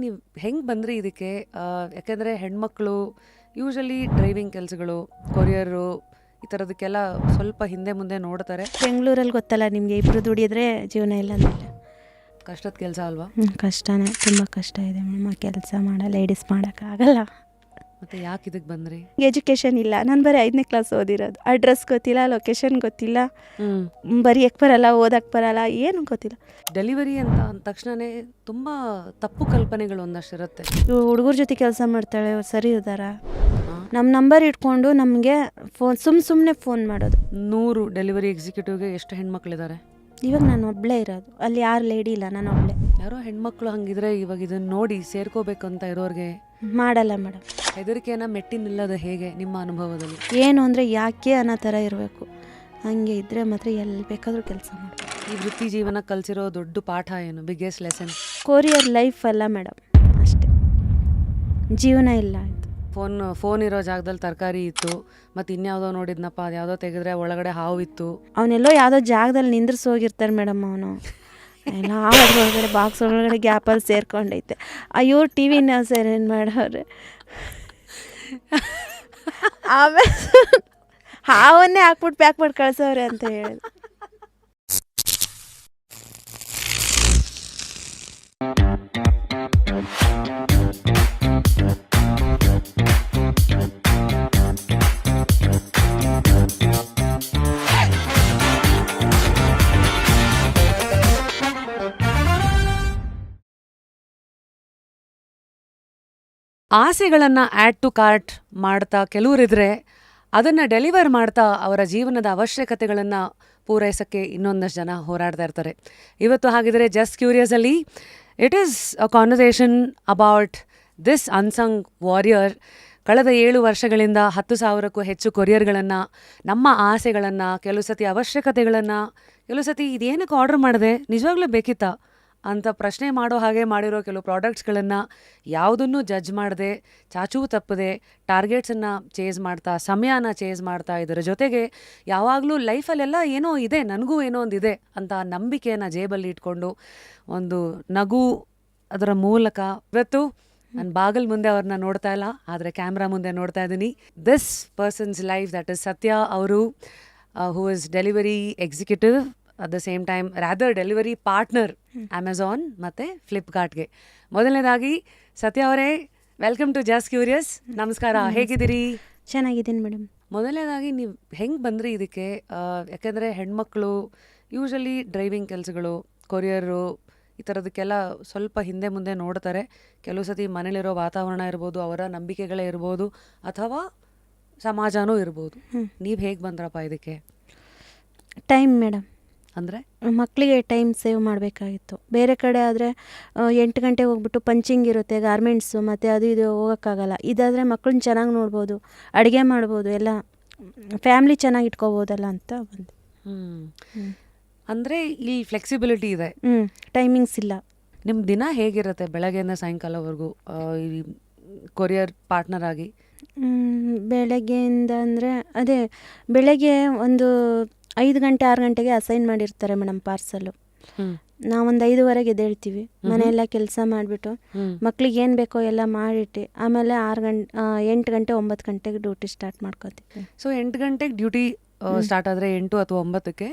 ನೀವು ಹೆಂಗೆ ಬಂದ್ರಿ ಇದಕ್ಕೆ? ಯಾಕೆಂದರೆ ಹೆಣ್ಮಕ್ಳು ಯೂಶಲಿ ಡ್ರೈವಿಂಗ್ ಕೆಲಸಗಳು, ಕೊರಿಯರು ಈ ಥರದಕ್ಕೆಲ್ಲ ಸ್ವಲ್ಪ ಹಿಂದೆ ಮುಂದೆ ನೋಡ್ತಾರೆ. ಬೆಂಗಳೂರಲ್ಲಿ ಗೊತ್ತಲ್ಲ ನಿಮಗೆ, ಇಬ್ಬರು ದುಡಿದ್ರೆ ಜೀವನ ಇಲ್ಲ ಅಂದಿಲ್ಲ. ಕಷ್ಟದ ಕೆಲಸ ಅಲ್ವಾ? ಕಷ್ಟನೇ, ತುಂಬ ಕಷ್ಟ ಇದೆ ಮೇಡಮ್. ಆ ಕೆಲಸ ಲೇಡೀಸ್ ಮಾಡೋಕ್ಕಾಗಲ್ಲ. ಮತ್ತು ಯಾಕೆ ಇದಕ್ಕೆ ಬಂದ್ರಿ? ಎಜುಕೇಷನ್ ಇಲ್ಲ. ನಾನು ಬರೀ 5ನೇ ಕ್ಲಾಸ್ ಓದಿರೋದು. ಅಡ್ರೆಸ್ ಗೊತ್ತಿಲ್ಲ, ಲೊಕೇಶನ್ ಗೊತ್ತಿಲ್ಲ, ಹ್ಞೂ ಬರೆಯೋಕ್ಕೆ ಬರಲ್ಲ, ಓದಕ್ಕೆ ಬರಲ್ಲ, ಏನು ಗೊತ್ತಿಲ್ಲ. ಡೆಲಿವರಿ ಅಂತ ಅಂದ ತಕ್ಷಣವೇ ತುಂಬ ತಪ್ಪು ಕಲ್ಪನೆಗಳು ಒಂದಷ್ಟು ಇರುತ್ತೆ. ಇವ್ರು ಹುಡುಗರ ಜೊತೆ ಕೆಲಸ ಮಾಡ್ತಾಳೆ, ಇವ್ರು ಸರಿ ಇದ್ದಾರ? ನಮ್ಮ ನಂಬರ್ ಇಟ್ಕೊಂಡು ನಮಗೆ ಸುಮ್ಮನೆ ಫೋನ್ ಮಾಡೋದು. 100 ಡೆಲಿವರಿ ಎಕ್ಸಿಕ್ಯೂಟಿವ್ಗೆ ಎಷ್ಟು ಹೆಣ್ಮಕ್ಳಿದ್ದಾರೆ? ಇವಾಗ ನಾನು ಒಬ್ಬಳೇ ಇರೋದು, ಅಲ್ಲಿ ಯಾರು ಲೇಡಿ ಇಲ್ಲ, ನಾನು ಒಬ್ಬಳೇ. ಯಾರೋ ಹೆಣ್ಮಕ್ಳು ಹಂಗಿದ್ರೆ ಇವಾಗ ಇದನ್ನು ನೋಡಿ ಸೇರ್ಕೋಬೇಕು ಅಂತ ಇರೋರಿಗೆ ಮಾಡಲ್ಲ ಮೇಡಮ್. ಹೆದರಿಕೆಯನ್ನು ಮೆಟ್ಟಿ ನಿಲ್ಲೋದು ಹೇಗೆ ನಿಮ್ಮ ಅನುಭವದಲ್ಲಿ? ಏನು ಅಂದರೆ ಯಾಕೆ ಅನ್ನೋ ಥರ ಇರಬೇಕು. ಹಾಗೆ ಇದ್ದರೆ ಮಾತ್ರ ಎಲ್ಲಿ ಬೇಕಾದರೂ ಕೆಲಸ ಮಾಡಬೇಕು. ಈ ವೃತ್ತಿ ಜೀವನ ಕಲಿಸಿರೋ ದೊಡ್ಡ ಪಾಠ ಏನು, ಬಿಗ್ಗೆಸ್ಟ್ ಲೆಸನ್? ಕೊರಿಯರ್ ಲೈಫ್ ಅಲ್ಲ ಮೇಡಮ್, ಅಷ್ಟೇ. ಜೀವನ ಇಲ್ಲ ಆಯಿತು. ಫೋನ್ ಇರೋ ಜಾಗದಲ್ಲಿ ತರಕಾರಿ ಇತ್ತು, ಮತ್ತು ಇನ್ಯಾವುದೋ ನೋಡಿದ್ನಪ್ಪ, ಅದು ಯಾವುದೋ ತೆಗೆದ್ರೆ ಒಳಗಡೆ ಹಾವು ಇತ್ತು. ಅವನೆಲ್ಲೋ ಯಾವುದೋ ಜಾಗದಲ್ಲಿ ನಿಂದ್ರಿಸಿ ಹೋಗಿರ್ತಾರೆ ಮೇಡಮ್. ಅವನು ಎಲ್ಲ ಒಳಗಡೆ ಬಾಕ್ಸ್ ಒಳಗಡೆ ಗ್ಯಾಪಲ್ಲಿ ಸೇರ್ಕೊಂಡೈತೆ. ಅಯ್ಯೋ ಟಿ ವಿನ ಸರ್ ಏನು ಮಾಡೋರು. ಆಮೇಲೆ ಹಾವನ್ನೇ ಹಾಕ್ಬಿಟ್ಟು ಪ್ಯಾಕ್ ಮಾಡಿ ಕಳ್ಸೋರೆ ಅಂತ ಹೇಳಿ. ಆಸೆಗಳನ್ನು ಆ್ಯಡ್ ಟು ಕಾರ್ಟ್ ಮಾಡ್ತಾ ಕೆಲವರಿದ್ರೆ, ಅದನ್ನು ಡೆಲಿವರ್ ಮಾಡ್ತಾ ಅವರ ಜೀವನದ ಅವಶ್ಯಕತೆಗಳನ್ನು ಪೂರೈಸೋಕ್ಕೆ ಇನ್ನೊಂದಷ್ಟು ಜನ ಹೋರಾಡ್ತಾ ಇರ್ತಾರೆ. ಇವತ್ತು ಹಾಗಿದ್ರೆ just curiously it is a conversation about this unsung warrior. ಕಳೆದ 7 ವರ್ಷಗಳಿಂದ 10,000ಕ್ಕೂ ಹೆಚ್ಚು ಕೊರಿಯರ್ಗಳನ್ನು, ನಮ್ಮ ಆಸೆಗಳನ್ನು, ಕೆಲವು ಸತಿ ಅವಶ್ಯಕತೆಗಳನ್ನು, ಕೆಲವು ಸತಿ ಇದೇನಕ್ಕೆ ಆರ್ಡರ್ ಮಾಡಿದೆ, ನಿಜವಾಗ್ಲೂ ಬೇಕಿತ್ತಾ ಅಂತ ಪ್ರಶ್ನೆ ಮಾಡೋ ಹಾಗೆ ಮಾಡಿರೋ ಕೆಲವು ಪ್ರಾಡಕ್ಟ್ಸ್ಗಳನ್ನು ಯಾವುದನ್ನು ಜಡ್ಜ್ ಮಾಡದೆ, ಚಾಚೂ ತಪ್ಪದೆ, ಟಾರ್ಗೆಟ್ಸನ್ನು ಚೇಸ್ ಮಾಡ್ತಾ, ಸಮಯನ ಚೇಸ್ ಮಾಡ್ತಾ, ಇದರ ಜೊತೆಗೆ ಯಾವಾಗಲೂ ಲೈಫಲ್ಲೆಲ್ಲ ಏನೋ ಇದೆ, ನನಗೂ ಏನೋ ಒಂದಿದೆ ಅಂತ ನಂಬಿಕೆಯನ್ನು ಜೇಬಲ್ಲಿ ಇಟ್ಕೊಂಡು ಒಂದು ನಗು ಅದರ ಮೂಲಕ ಇವತ್ತು ನಾನು ಬಾಗಲ್ ಮುಂದೆ ಅವ್ರನ್ನ ನೋಡ್ತಾ ಇಲ್ಲ, ಆದರೆ ಕ್ಯಾಮ್ರಾ ಮುಂದೆ ನೋಡ್ತಾ ಇದ್ದೀನಿ. This persons life, that is ಸತ್ಯ ಅವರು, who is delivery executive, at the same time rather delivery partner Amazon ಮತ್ತು ಫ್ಲಿಪ್ಕಾರ್ಟ್ಗೆ. ಮೊದಲನೇದಾಗಿ ಸತ್ಯ ಅವರೇ, ವೆಲ್ಕಮ್ ಟು ಜಸ್ಟ್ ಕ್ಯೂರಿಯಸ್. ನಮಸ್ಕಾರ, ಹೇಗಿದ್ದೀರಿ? ಚೆನ್ನಾಗಿದ್ದೀನಿ ಮೇಡಮ್. ಮೊದಲನೇದಾಗಿ ನೀವು ಹೆಂಗೆ ಬಂದ್ರಿ ಇದಕ್ಕೆ? ಯಾಕೆಂದರೆ ಹೆಣ್ಮಕ್ಳು ಯೂಶಲಿ ಡ್ರೈವಿಂಗ್ ಕೆಲಸಗಳು, ಕೊರಿಯರು ಈ ಥರದಕ್ಕೆಲ್ಲ ಸ್ವಲ್ಪ ಹಿಂದೆ ಮುಂದೆ ನೋಡ್ತಾರೆ. ಕೆಲವು ಸತಿ ಮನೇಲಿರೋ ವಾತಾವರಣ ಇರ್ಬೋದು, ಅವರ ನಂಬಿಕೆಗಳೇ ಇರ್ಬೋದು, ಅಥವಾ ಸಮಾಜನೂ ಇರ್ಬೋದು. ನೀವು ಹೇಗೆ ಬಂದ್ರಪ್ಪ ಇದಕ್ಕೆ? Time madam. ಅಂದರೆ ಮಕ್ಕಳಿಗೆ ಟೈಮ್ ಸೇವ್ ಮಾಡಬೇಕಾಗಿತ್ತು. ಬೇರೆ ಕಡೆ ಆದರೆ 8 ಗಂಟೆಗೆ ಹೋಗ್ಬಿಟ್ಟು ಪಂಚಿಂಗ್ ಇರುತ್ತೆ, ಗಾರ್ಮೆಂಟ್ಸು ಮತ್ತು ಅದು ಇದು ಹೋಗೋಕ್ಕಾಗಲ್ಲ. ಇದಾದರೆ ಮಕ್ಕಳನ್ನ ಚೆನ್ನಾಗಿ ನೋಡ್ಬೋದು, ಅಡುಗೆ ಮಾಡ್ಬೋದು, ಎಲ್ಲ ಫ್ಯಾಮ್ಲಿ ಚೆನ್ನಾಗಿ ಇಟ್ಕೋಬೋದಲ್ಲ ಅಂತ ಬಂದು. ಅಂದರೆ ಇಲ್ಲಿ ಫ್ಲೆಕ್ಸಿಬಿಲಿಟಿ ಇದೆ, ಟೈಮಿಂಗ್ಸ್ ಇಲ್ಲ. ನಿಮ್ಮ ದಿನ ಹೇಗಿರುತ್ತೆ ಬೆಳಗ್ಗೆಯಿಂದ ಸಾಯಂಕಾಲವರೆಗೂ ಈ ಕೊರಿಯರ್ ಪಾರ್ಟ್ನರ್ ಆಗಿ? ಬೆಳಗ್ಗೆಯಿಂದ ಅಂದರೆ ಅದೇ ಬೆಳಗ್ಗೆ ಒಂದು 5 ಗಂಟೆ 6 ಗಂಟೆಗೆ ಅಸೈನ್ ಮಾಡಿರ್ತಾರೆ ಮೇಡಮ್ ಪಾರ್ಸಲ್ಲು. ನಾವೊಂದು 5:15ಗೆ ಎದ್ದೇಳ್ತೀವಿ, ಮನೆಯೆಲ್ಲ ಕೆಲಸ ಮಾಡಿಬಿಟ್ಟು ಮಕ್ಳಿಗೆ ಏನು ಬೇಕೋ ಎಲ್ಲ ಮಾಡಿಟ್ಟು ಆಮೇಲೆ 8 ಗಂಟೆ 9 ಗಂಟೆಗೆ ಡ್ಯೂಟಿ ಸ್ಟಾರ್ಟ್ ಮಾಡ್ಕೊತೀವಿ. ಸೊ 8 ಗಂಟೆಗೆ ಡ್ಯೂಟಿ ಸ್ಟಾರ್ಟ್ ಆದರೆ 8 ಅಥವಾ 9ಕ್ಕೆ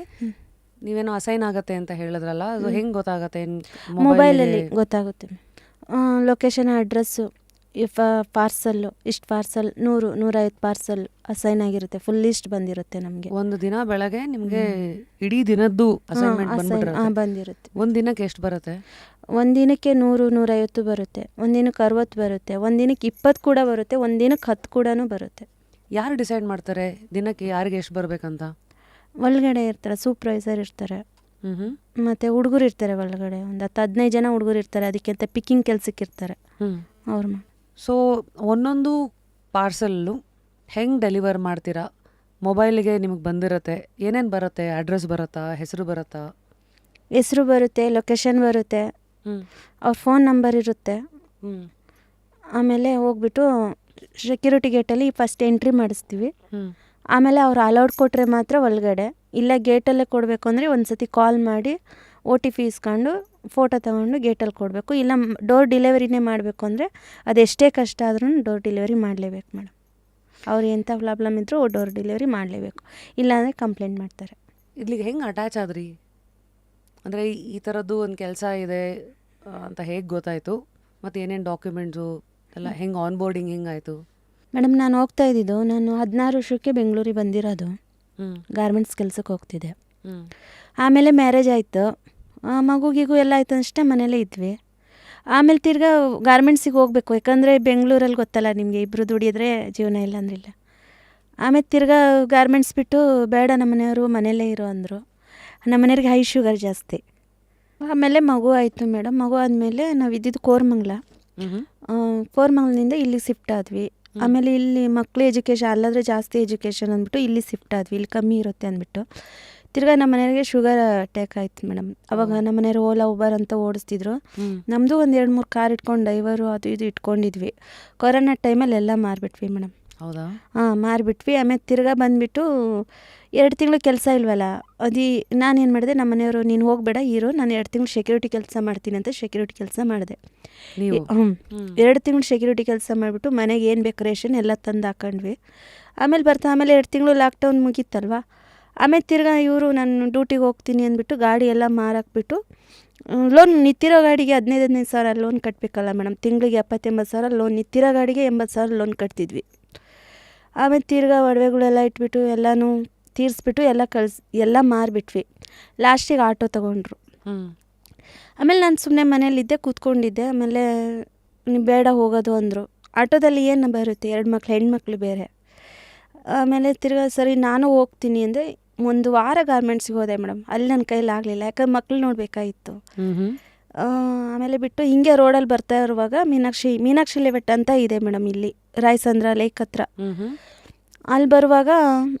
ನೀವೇನೋ ಅಸೈನ್ ಆಗುತ್ತೆ ಅಂತ ಹೇಳಿದ್ರಲ್ಲ, ಅದು ಹೆಂಗೆ ಗೊತ್ತಾಗುತ್ತೆ? ಮೊಬೈಲಲ್ಲಿ ಗೊತ್ತಾಗುತ್ತೆ. ಲೊಕೇಶನ್, ಅಡ್ರೆಸ್ಸು, ಪಾರ್ಸಲ್ಲು, ಇಷ್ಟು ಪಾರ್ಸಲ್ 100-150 ಪಾರ್ಸಲ್ ಅಸೈನ್ ಆಗಿರುತ್ತೆ. ಫುಲ್ ಲಿಸ್ಟ್ ಬಂದಿರುತ್ತೆ ನಮಗೆ. ಒಂದು ದಿನ ಬೆಳಗ್ಗೆ ನಿಮಗೆ ಇಡೀ ದಿನದ್ದು ಅಸೈನ್ಮೆಂಟ್ ಬಂದಿರುತ್ತೆ. ಒಂದು ದಿನಕ್ಕೆ ಎಷ್ಟು ಬರುತ್ತೆ? ಒಂದು ದಿನಕ್ಕೆ 100-150 ಬರುತ್ತೆ, ಒಂದು ದಿನಕ್ಕೆ 60 ಬರುತ್ತೆ, ಒಂದು ದಿನಕ್ಕೆ 20 ಕೂಡ ಬರುತ್ತೆ, ಒಂದು ದಿನಕ್ಕೆ 10 ಕೂಡ ಬರುತ್ತೆ. ಯಾರು ಡಿಸೈಡ್ ಮಾಡ್ತಾರೆ ದಿನಕ್ಕೆ ಯಾರಿಗೆ ಎಷ್ಟು ಬರಬೇಕಂತ? ಒಳಗಡೆ ಇರ್ತಾರೆ, ಸೂಪರ್ವೈಸರ್ ಇರ್ತಾರೆ, ಮತ್ತು ಹುಡುಗರು ಇರ್ತಾರೆ ಒಳಗಡೆ. ಒಂದು 10-15 ಜನ ಹುಡುಗರು ಇರ್ತಾರೆ, ಅದಕ್ಕಿಂತ ಪಿಕ್ಕಿಂಗ್ ಕೆಲಸಕ್ಕೆ ಇರ್ತಾರೆ ಅವ್ರು. ಸೊ ಒಂದೊಂದು ಪಾರ್ಸಲ್ಲು ಹೆಂಗೆ ಡೆಲಿವರ್ ಮಾಡ್ತೀರಾ? ಮೊಬೈಲಿಗೆ ನಿಮಗೆ ಬಂದಿರುತ್ತೆ, ಏನೇನು ಬರುತ್ತೆ? ಅಡ್ರೆಸ್ ಬರುತ್ತಾ, ಹೆಸರು ಬರುತ್ತಾ? ಹೆಸರು ಬರುತ್ತೆ, ಲೊಕೇಶನ್ ಬರುತ್ತೆ, ಅವ್ರ ಫೋನ್ ನಂಬರ್ ಇರುತ್ತೆ. ಆಮೇಲೆ ಹೋಗ್ಬಿಟ್ಟು ಸೆಕ್ಯೂರಿಟಿ ಗೇಟಲ್ಲಿ ಫಸ್ಟ್ ಎಂಟ್ರಿ ಮಾಡಿಸ್ತೀವಿ. ಆಮೇಲೆ ಅವ್ರು ಅಲೌಡ್ ಕೊಟ್ಟರೆ ಮಾತ್ರ ಒಳಗಡೆ, ಇಲ್ಲ ಗೇಟಲ್ಲೇ ಕೊಡಬೇಕು ಅಂದರೆ ಒಂದು ಸತಿ ಕಾಲ್ ಮಾಡಿ OTP ಇಸ್ಕೊಂಡು ಫೋಟೋ ತೊಗೊಂಡು ಗೇಟಲ್ಲಿ ಕೊಡಬೇಕು. ಇಲ್ಲ ಡೋರ್ ಡೆಲಿವರಿನೇ ಮಾಡಬೇಕು ಅಂದರೆ ಅದೆಷ್ಟೇ ಕಷ್ಟ ಆದ್ರೂ ಡೋರ್ ಡೆಲಿವರಿ ಮಾಡಲೇಬೇಕು ಮೇಡಮ್. ಅವ್ರು ಎಂಥ ಪ್ರಾಬ್ಲಮ್ ಇದ್ದರೂ ಡೋರ್ ಡೆಲಿವರಿ ಮಾಡಲೇಬೇಕು, ಇಲ್ಲಾಂದರೆ ಕಂಪ್ಲೇಂಟ್ ಮಾಡ್ತಾರೆ. ಇಲ್ಲಿಗೆ ಹೆಂಗೆ ಅಟ್ಯಾಚ್ ಆದ್ರಿ? ಅಂದರೆ ಈ ಥರದ್ದು ಒಂದು ಕೆಲಸ ಇದೆ ಅಂತ ಹೇಗೆ ಗೊತ್ತಾಯಿತು? ಮತ್ತು ಏನೇನು ಡಾಕ್ಯುಮೆಂಟ್ಸು ಎಲ್ಲ ಹೆಂಗೆ ಆನ್ ಬೋರ್ಡಿಂಗ್ ಹೆಂಗಾಯಿತು? ಮೇಡಮ್ ನಾನು ಹೋಗ್ತಾ ಇದ್ದಿದ್ದು, ನಾನು 16 ವರ್ಷಕ್ಕೆ ಬೆಂಗಳೂರಿಗೆ ಬಂದಿರೋದು. ಗಾರ್ಮೆಂಟ್ಸ್ ಕೆಲಸಕ್ಕೆ ಹೋಗ್ತಿದ್ದೆ. ಆಮೇಲೆ ಮ್ಯಾರೇಜ್ ಆಯಿತು, ಮಗುಗಿಗೂ ಎಲ್ಲ ಆಯ್ತು ಅಷ್ಟೇ, ಮನೇಲೇ ಇದ್ವಿ. ಆಮೇಲೆ ತಿರ್ಗಾ ಗಾರ್ಮೆಂಟ್ಸಿಗೆ ಹೋಗ್ಬೇಕು, ಯಾಕಂದರೆ ಬೆಂಗಳೂರಲ್ಲಿ ಗೊತ್ತಲ್ಲ ನಿಮಗೆ, ಇಬ್ಬರು ದುಡಿಯೋದ್ರೆ ಜೀವನ ಇಲ್ಲ ಅಂದ್ರಿಲ್ಲ. ಆಮೇಲೆ ತಿರ್ಗಾ ಗಾರ್ಮೆಂಟ್ಸ್ ಬಿಟ್ಟು ಬೇಡ ನಮ್ಮನೆಯವರು ಮನೆಯಲ್ಲೇ ಇರೋ ಅಂದರು. ನಮ್ಮನೆಯವ್ರಿಗೆ ಹೈ ಶುಗರ್ ಜಾಸ್ತಿ. ಆಮೇಲೆ ಮಗು ಆಯಿತು ಮೇಡಮ್. ಮಗು ಆದಮೇಲೆ ನಾವು ಇದ್ದಿದ್ದು ಕೋರಮಂಗಲದಿಂದ ಇಲ್ಲಿಗೆ ಶಿಫ್ಟ್ ಆದ್ವಿ. ಆಮೇಲೆ ಇಲ್ಲಿ ಮಕ್ಕಳು ಎಜುಕೇಷನ್ ಅಲ್ಲಾದರೆ ಜಾಸ್ತಿ ಎಜುಕೇಷನ್ ಅಂದ್ಬಿಟ್ಟು ಇಲ್ಲಿ ಶಿಫ್ಟ್ ಆದ್ವಿ, ಇಲ್ಲಿ ಕಮ್ಮಿ ಇರುತ್ತೆ ಅಂದ್ಬಿಟ್ಟು. ತಿರ್ಗಾ ನಮ್ಮ ಮನೆಯವರಿಗೆ ಶುಗರ್ ಅಟ್ಯಾಕ್ ಆಯ್ತು ಮೇಡಮ್. ಅವಾಗ ನಮ್ಮ ಮನೆಯವರು ಓಲಾ ಉಬರ್ ಅಂತ ಓಡಿಸ್ತಿದ್ರು. ನಮ್ಮದು ಒಂದು 2-3 ಕಾರ್ ಇಟ್ಕೊಂಡು ಡೈವರು ಅದು ಇದು ಇಟ್ಕೊಂಡಿದ್ವಿ. ಕೊರೋನಾ ಟೈಮಲ್ಲಿ ಎಲ್ಲ ಮಾರಿಬಿಟ್ವಿ ಮೇಡಮ್. ಹೌದಾ? ಮಾರಿಬಿಟ್ವಿ. ಆಮೇಲೆ ತಿರ್ಗಾ ಬಂದುಬಿಟ್ಟು 2 ತಿಂಗಳು ಕೆಲಸ ಇಲ್ವಲ್ಲ, ನಾನೇನು ಮಾಡಿದೆ, ನಮ್ಮ ಮನೆಯವರು ನೀನು ಹೋಗಬೇಡ ಇರು, ನಾನು 2 ತಿಂಗಳು ಸೆಕ್ಯೂರಿಟಿ ಕೆಲಸ ಮಾಡ್ತೀನಿ ಅಂತ ಸೆಕ್ಯೂರಿಟಿ ಕೆಲಸ ಮಾಡಿದೆ. 2 ತಿಂಗಳು ಸೆಕ್ಯೂರಿಟಿ ಕೆಲಸ ಮಾಡಿಬಿಟ್ಟು ಮನೆಗೆ ಏನು ಬೇಕು ರೇಷನ್ ಎಲ್ಲ ತಂದು ಹಾಕೊಂಡ್ವಿ. ಆಮೇಲೆ 2 ತಿಂಗಳು ಲಾಕ್ಡೌನ್ ಮುಗೀತಲ್ವ. ಆಮೇಲೆ ತಿರ್ಗಾ ಇವರು ನಾನು ಡ್ಯೂಟಿಗೆ ಹೋಗ್ತೀನಿ ಅಂದ್ಬಿಟ್ಟು ಗಾಡಿ ಎಲ್ಲ ಮಾರಾಕ್ಬಿಟ್ಟು ಲೋನ್, ನಿಂತಿರೋ ಗಾಡಿಗೆ 15,000 ಸಾವಿರ ಲೋನ್ ಕಟ್ಟಬೇಕಲ್ಲ ಮೇಡಮ್. ತಿಂಗಳಿಗೆ 70,000 ಸಾವಿರ ಲೋನ್, ನಿಂತಿರೋ ಗಾಡಿಗೆ 80,000 ಲೋನ್ ಕಟ್ತಿದ್ವಿ. ಆಮೇಲೆ ತಿರ್ಗಾ ಒಡವೆಗಳೆಲ್ಲ ಇಟ್ಬಿಟ್ಟು ಎಲ್ಲನೂ ತೀರಿಸ್ಬಿಟ್ಟು ಎಲ್ಲ ಮಾರಿಬಿಟ್ವಿ. ಲಾಸ್ಟಿಗೆ ಆಟೋ ತೊಗೊಂಡ್ರು. ಆಮೇಲೆ ನಾನು ಸುಮ್ಮನೆ ಮನೇಲಿದ್ದೆ, ಕೂತ್ಕೊಂಡಿದ್ದೆ. ಆಮೇಲೆ ಬೇಡ ಹೋಗೋದು ಅಂದರು. ಆಟೋದಲ್ಲಿ ಏನು ಬರುತ್ತೆ, 2 ಮಕ್ಳು, ಹೆಣ್ಮಕ್ಳು ಬೇರೆ. ಆಮೇಲೆ ತಿರ್ಗಾ ಸರಿ ನಾನು ಹೋಗ್ತೀನಿ ಅಂದರೆ 1 ವಾರ ಗಾರ್ಮೆಂಟ್ಸಿಗೆ ಹೋದೆ ಮೇಡಮ್. ಅಲ್ಲಿ ನನ್ನ ಕೈಲಿ ಆಗಲಿಲ್ಲ, ಯಾಕಂದ್ರೆ ಮಕ್ಳು ನೋಡಬೇಕಾಗಿತ್ತು. ಆಮೇಲೆ ಬಿಟ್ಟು ಹಿಂಗೆ ರೋಡಲ್ಲಿ ಬರ್ತಾ ಇರುವಾಗ ಮೀನಾಕ್ಷಿ ಲೇಔಟ್ ಅಂತ ಇದೆ ಮೇಡಮ್, ಇಲ್ಲಿ ರಾಯಸಂದ್ರ ಲೇಕ್ ಹತ್ರ. ಅಲ್ಲಿ ಬರುವಾಗ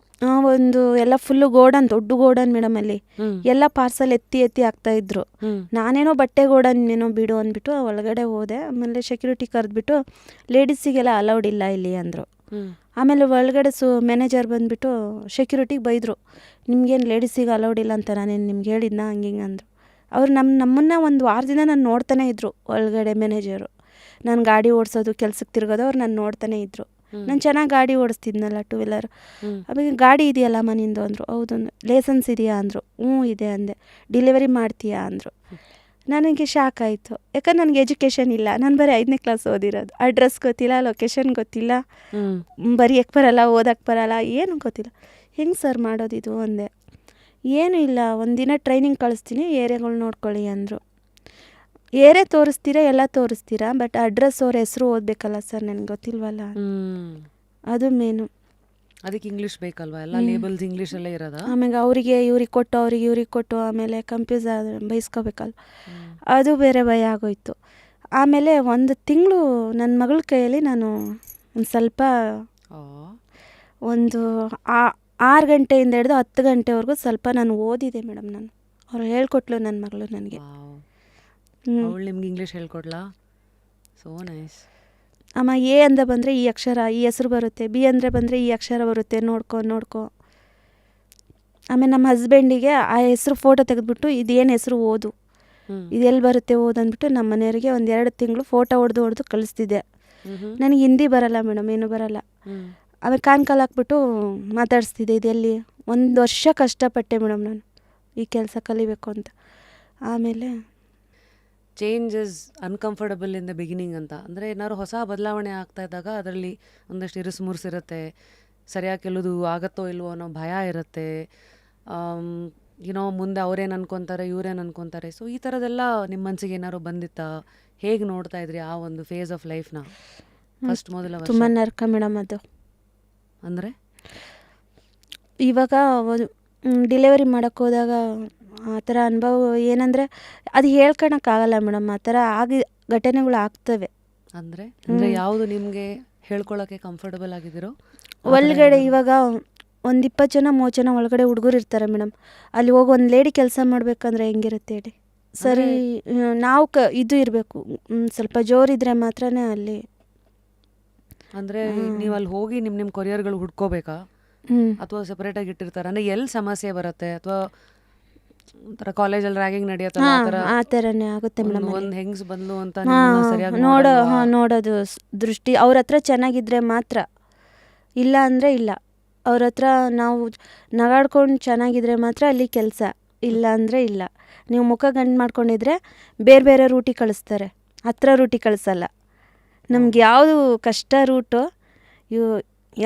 ಒಂದು ಎಲ್ಲ ಫುಲ್ಲು ಗೋಡನ್, ದೊಡ್ಡ ಗೋಡನ್ ಮೇಡಮ್. ಅಲ್ಲಿ ಎಲ್ಲ ಪಾರ್ಸಲ್ ಎತ್ತಿ ಹಾಕ್ತಾಯಿದ್ರು. ನಾನೇನೋ ಬಟ್ಟೆ ಗೋಡನ್ ಏನೋ ಬಿಡು ಅಂದ್ಬಿಟ್ಟು ಒಳಗಡೆ ಹೋದೆ. ಆಮೇಲೆ ಸೆಕ್ಯೂರಿಟಿ ಕರೆದ್ಬಿಟ್ಟು ಲೇಡೀಸಿಗೆಲ್ಲ ಅಲೌಡ್ ಇಲ್ಲ ಇಲ್ಲಿ ಅಂದರು. ಆಮೇಲೆ ಒಳಗಡೆ ಮ್ಯಾನೇಜರ್ ಬಂದುಬಿಟ್ಟು ಸೆಕ್ಯೂರಿಟಿಗೆ ಬೈದರು, ನಿಮ್ಗೇನು ಲೇಡೀಸಿಗೆ ಅಲೌಡ್ ಇಲ್ಲ ಅಂತ ನಾನೇನು ನಿಮ್ಗೆ ಹೇಳಿದ್ನ, ಹಂಗೆ ಅಂದರು. ಅವ್ರು ನಮ್ಮನ್ನು 1 ವಾರದಿಂದ ನಾನು ನೋಡ್ತಾನೆ ಇದ್ದರು. ಒಳಗಡೆ ಮ್ಯಾನೇಜರು ನಾನು ಗಾಡಿ ಓಡಿಸೋದು, ಕೆಲ್ಸಕ್ಕೆ ತಿರ್ಗೋದು, ಅವ್ರು ನಾನು ನೋಡ್ತಾನೆ ಇದ್ದರು. ನಾನು ಚೆನ್ನಾಗಿ ಗಾಡಿ ಓಡಿಸ್ತಿದ್ನಲ್ಲ, 2 ವೀಲರ್. ಆಮೇಲೆ ಗಾಡಿ ಇದೆಯಲ್ಲಮ್ಮ ನಿಂದು ಅಂದರು. ಹೌದು. ಲೈಸೆನ್ಸ್ ಇದೆಯಾ ಅಂದರು. ಹ್ಞೂ ಇದೆ ಅಂದೆ. ಡೆಲಿವರಿ ಮಾಡ್ತೀಯಾ ಅಂದರು. ನನಗೆ ಶಾಕ್ ಆಯಿತು, ಯಾಕಂದ್ರೆ ನನಗೆ ಎಜುಕೇಷನ್ ಇಲ್ಲ. ನಾನು ಬರೀ 5ನೇ ಕ್ಲಾಸ್ ಓದಿರೋದು. ಅಡ್ರೆಸ್ ಗೊತ್ತಿಲ್ಲ, ಲೊಕೇಶನ್ ಗೊತ್ತಿಲ್ಲ, ಬರೆಯೋಕ್ಕೆ ಬರಲ್ಲ, ಓದೋಕ್ಕೆ ಬರಲ್ಲ, ಏನೂ ಗೊತ್ತಿಲ್ಲ. ಹೆಂಗೆ ಸರ್ ಮಾಡೋದಿದು ಅಂದೆ. ಏನೂ ಇಲ್ಲ, 1 ದಿನ ಟ್ರೈನಿಂಗ್ ಕಳಿಸ್ತೀನಿ, ಏರಿಯಾಗಳು ನೋಡ್ಕೊಳ್ಳಿ ಅಂದರು. ಏರಿಯಾ ತೋರಿಸ್ತೀರಾ, ಎಲ್ಲ ತೋರಿಸ್ತೀರಾ, ಬಟ್ ಅಡ್ರೆಸ್ ಅವ್ರ ಹೆಸರು ಓದಬೇಕಲ್ಲ ಸರ್, ನನಗೆ ಗೊತ್ತಿಲ್ವಲ್ಲ. ಅದು ಮೇನು. ಅದಕ್ಕೆ ಇಂಗ್ಲೀಷ್ ಬೇಕಲ್ವಾ, ಎಲ್ಲ ಲೇಬಲ್ಸ್ ಇಂಗ್ಲೀಷಲ್ಲೇ ಇರೋದಾ? ಆಮೇಲೆ ಇವ್ರಿಗೆ ಕೊಟ್ಟು ಆಮೇಲೆ ಕನ್ಫ್ಯೂಸ್ ಬೈಸ್ಕೋಬೇಕಲ್ಲ, ಅದು ಬೇರೆ ಭಯ ಆಗೋಯ್ತು. ಆಮೇಲೆ 1 ತಿಂಗಳು ನನ್ನ ಮಗಳ ಕೈಯಲ್ಲಿ ನಾನು ಒಂದು ಸ್ವಲ್ಪ ಒಂದು 6 ಗಂಟೆಯಿಂದ ಹಿಡಿದು 10 ಗಂಟೆವರೆಗೂ ಸ್ವಲ್ಪ ನಾನು ಓದಿದೆ ಮೇಡಮ್. ನಾನು ಅವ್ರು ಹೇಳ್ಕೊಟ್ಲು ನನ್ನ ಮಗಳು ನನಗೆ. ಅವಳು ನಿಮ್ಗೆ ಇಂಗ್ಲೀಷ್ ಹೇಳ್ಕೊಡ್ಲಾ? So nice. ಅಮ್ಮ ಎ ಅಂದ ಬಂದರೆ ಈ ಅಕ್ಷರ, ಈ ಹೆಸರು ಬರುತ್ತೆ. ಬಿ ಅಂದರೆ ಬಂದರೆ ಈ ಅಕ್ಷರ ಬರುತ್ತೆ, ನೋಡ್ಕೊ. ಆಮೇಲೆ ನಮ್ಮ ಹಸ್ಬೆಂಡಿಗೆ ಆ ಹೆಸರು ಫೋಟೋ ತೆಗೆದ್ಬಿಟ್ಟು ಇದೇನು ಹೆಸರು ಓದು, ಇದೆಲ್ಲಿ ಬರುತ್ತೆ ಓದು ಅಂದ್ಬಿಟ್ಟು ನಮ್ಮ ಮನೆಯವರಿಗೆ 1-2 ತಿಂಗಳು ಫೋಟೋ ಹೊಡೆದು ಕಳಿಸ್ತಿದ್ದೆ. ನನಗೆ ಹಿಂದಿ ಬರಲ್ಲ ಮೇಡಮ್, ಏನೂ ಬರಲ್ಲ. ಆಮೇಲೆ ಕಾಲ್ ಹಾಕ್ಬಿಟ್ಟು ಮಾತಾಡಿಸ್ತಿದ್ದೆ. ಇದೆಲ್ಲಿ 1 ವರ್ಷ ಕಷ್ಟಪಟ್ಟೆ ಮೇಡಮ್ ನಾನು ಈ ಕೆಲಸ ಕಲಿಬೇಕು ಅಂತ. ಆಮೇಲೆ change is uncomfortable in the beginning ಅಂತ. ಅಂದರೆ ಏನಾದ್ರು ಹೊಸ ಬದಲಾವಣೆ ಆಗ್ತಾ ಇದ್ದಾಗ ಅದರಲ್ಲಿ ಒಂದಷ್ಟು ಇರುತ್ತೆ, ಸರಿಯಾಗಿ ಕೆಲವುದು ಆಗತ್ತೋ ಇಲ್ವೋ ಅನ್ನೋ ಭಯ ಇರುತ್ತೆ. ಮುಂದೆ ಅವ್ರೇನು ಅನ್ಕೊತಾರೆ, ಇವ್ರೇನು ಅನ್ಕೊತಾರೆ. ಸೊ ಈ ಥರದ್ದೆಲ್ಲ ನಿಮ್ಮ ಮನಸ್ಸಿಗೆ ಏನಾದ್ರು ಬಂದಿತ್ತಾ? ಹೇಗೆ ನೋಡ್ತಾ ಇದ್ರಿ ಆ ಒಂದು ಫೇಸ್ ಆಫ್ ಲೈಫ್ನ? ಫಸ್ಟ್ ಮೊದಲ ವರ್ಷ ತುಂಬ ನರ್ಕ ಮೇಡಮ್ ಅದು. ಅಂದರೆ ಇವಾಗ ಡೆಲಿವರಿ ಮಾಡೋಕ್ಕೆ ಹೋದಾಗ ಆ ಥರ ಅನುಭವ ಏನಂದರೆ ಅದು ಹೇಳ್ಕೊಳಕ್ಕಾಗಲ್ಲ ಮೇಡಮ್. ಆ ಥರ ಘಟನೆಗಳು ಆಗ್ತವೆ. ಅಂದರೆ ಯಾವುದು ನಿಮಗೆ ಹೇಳ್ಕೊಳ್ಳೋಕ್ಕೆ ಕಂಫರ್ಟಬಲ್ ಆಗಿದ್ದೀರೋ ಒಳಗಡೆ? ಇವಾಗ 20 ಜನ 30 ಜನ ಒಳಗಡೆ ಹುಡುಗರು ಇರ್ತಾರೆ ಮೇಡಮ್. ಅಲ್ಲಿ ಹೋಗಿ ಒಂದು ಲೇಡಿ ಕೆಲಸ ಮಾಡಬೇಕಂದ್ರೆ ಹೆಂಗಿರುತ್ತೆ ಹೇಳಿ? ಸರಿ, ನಾವು ಇದು ಇರಬೇಕು, ಸ್ವಲ್ಪ ಜೋರಿದ್ರೆ ಮಾತ್ರನೇ ಅಲ್ಲಿ. ಅಂದರೆ ನೀವು ಅಲ್ಲಿ ಹೋಗಿ ನಿಮ್ಮ ಕೊರಿಯರ್ಗಳು ಹುಡ್ಕೋಬೇಕಾ ಅಥವಾ ಸಪ್ರೇಟಾಗಿ ಇಟ್ಟಿರ್ತಾರೆ? ಅಂದರೆ ಎಲ್ಲಿ ಸಮಸ್ಯೆ ಬರುತ್ತೆ? ಅಥವಾ ಒಂಥರ ಕಾಲೇಜಲ್ಲಿ ರ್ಯಾಗಿಂಗ್ ನಡೆಯತ್ತಲ್ಲ ಆ ಹಾಂ ಥರ ಆ ಥರನೇ ಆಗುತ್ತೆ ಮೇಡಮ್ ಅಲ್ಲಿ. ಒಂದು ಹೆಂಗ್ಸ್ ಬಂದ್ಲು ಅಂತ ಹಾಂ ನಿಮ್ಮನ್ನ ಸರಿಯಾಗಿ ನೋಡೋದು ದೃಷ್ಟಿ ಅವ್ರ ಹತ್ರ ಚೆನ್ನಾಗಿದ್ರೆ ಮಾತ್ರ, ಇಲ್ಲ ಅಂದರೆ ಇಲ್ಲ. ಅವ್ರ ಹತ್ರ ನಾವು ನಗಾಡ್ಕೊಂಡು ಚೆನ್ನಾಗಿದ್ರೆ ಮಾತ್ರ ಅಲ್ಲಿ ಕೆಲಸ, ಇಲ್ಲ ಅಂದರೆ ಇಲ್ಲ. ನೀವು ಮುಖ ಗಂಟು ಮಾಡ್ಕೊಂಡಿದ್ರೆ ಬೇರೆ ಬೇರೆ ರೂಟಿಗೆ ಕಳಿಸ್ತಾರೆ, ಹತ್ರ ರೂಟಿಗೆ ಕಳಿಸಲ್ಲ. ನಮ್ಗೆ ಯಾವುದು ಕಷ್ಟ ರೂಟು,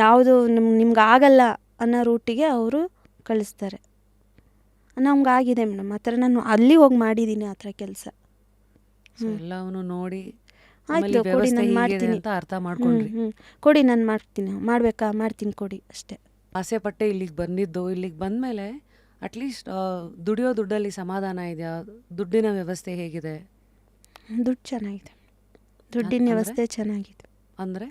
ಯಾವುದು ನಿಮ್ಗೆ ಆಗಲ್ಲ ಅನ್ನೋ ರೂಟಿಗೆ ಅವರು ಕಳಿಸ್ತಾರೆ. ನಮ್ಗೆ ಆಗಿದೆ ಮೇಡಮ್ ಆ ಥರ, ನಾನು ಅಲ್ಲಿ ಹೋಗಿ ಮಾಡಿದ್ದೀನಿ ಆ ಥರ ಕೆಲಸ. ಎಲ್ಲವನ್ನು ನೋಡಿ ಆಯಿತು ಕೊಡಿ ನಾನು ಮಾಡ್ತೀನಿ ಅಂತ ಅರ್ಥ ಮಾಡ್ಕೊಂಡ್ರಿ. ಕೊಡಿ ನಾನು ಮಾಡ್ತೀನಿ, ಮಾಡಬೇಕಾ ಮಾಡ್ತೀನಿ ಕೊಡಿ ಅಷ್ಟೇ. ಆಸೆ ಪಟ್ಟೆ ಇಲ್ಲಿಗೆ ಬಂದಿದ್ದು, ಇಲ್ಲಿಗೆ ಬಂದಮೇಲೆ ಅಟ್ಲೀಸ್ಟ್ ದುಡ್ಡಲ್ಲಿ ಸಮಾಧಾನ ಇದೆಯಾ? ದುಡ್ಡಿನ ವ್ಯವಸ್ಥೆ ಹೇಗಿದೆ? ದುಡ್ಡು ಚೆನ್ನಾಗಿದೆ, ದುಡ್ಡಿನ ವ್ಯವಸ್ಥೆ ಚೆನ್ನಾಗಿದೆ. ಅಂದರೆ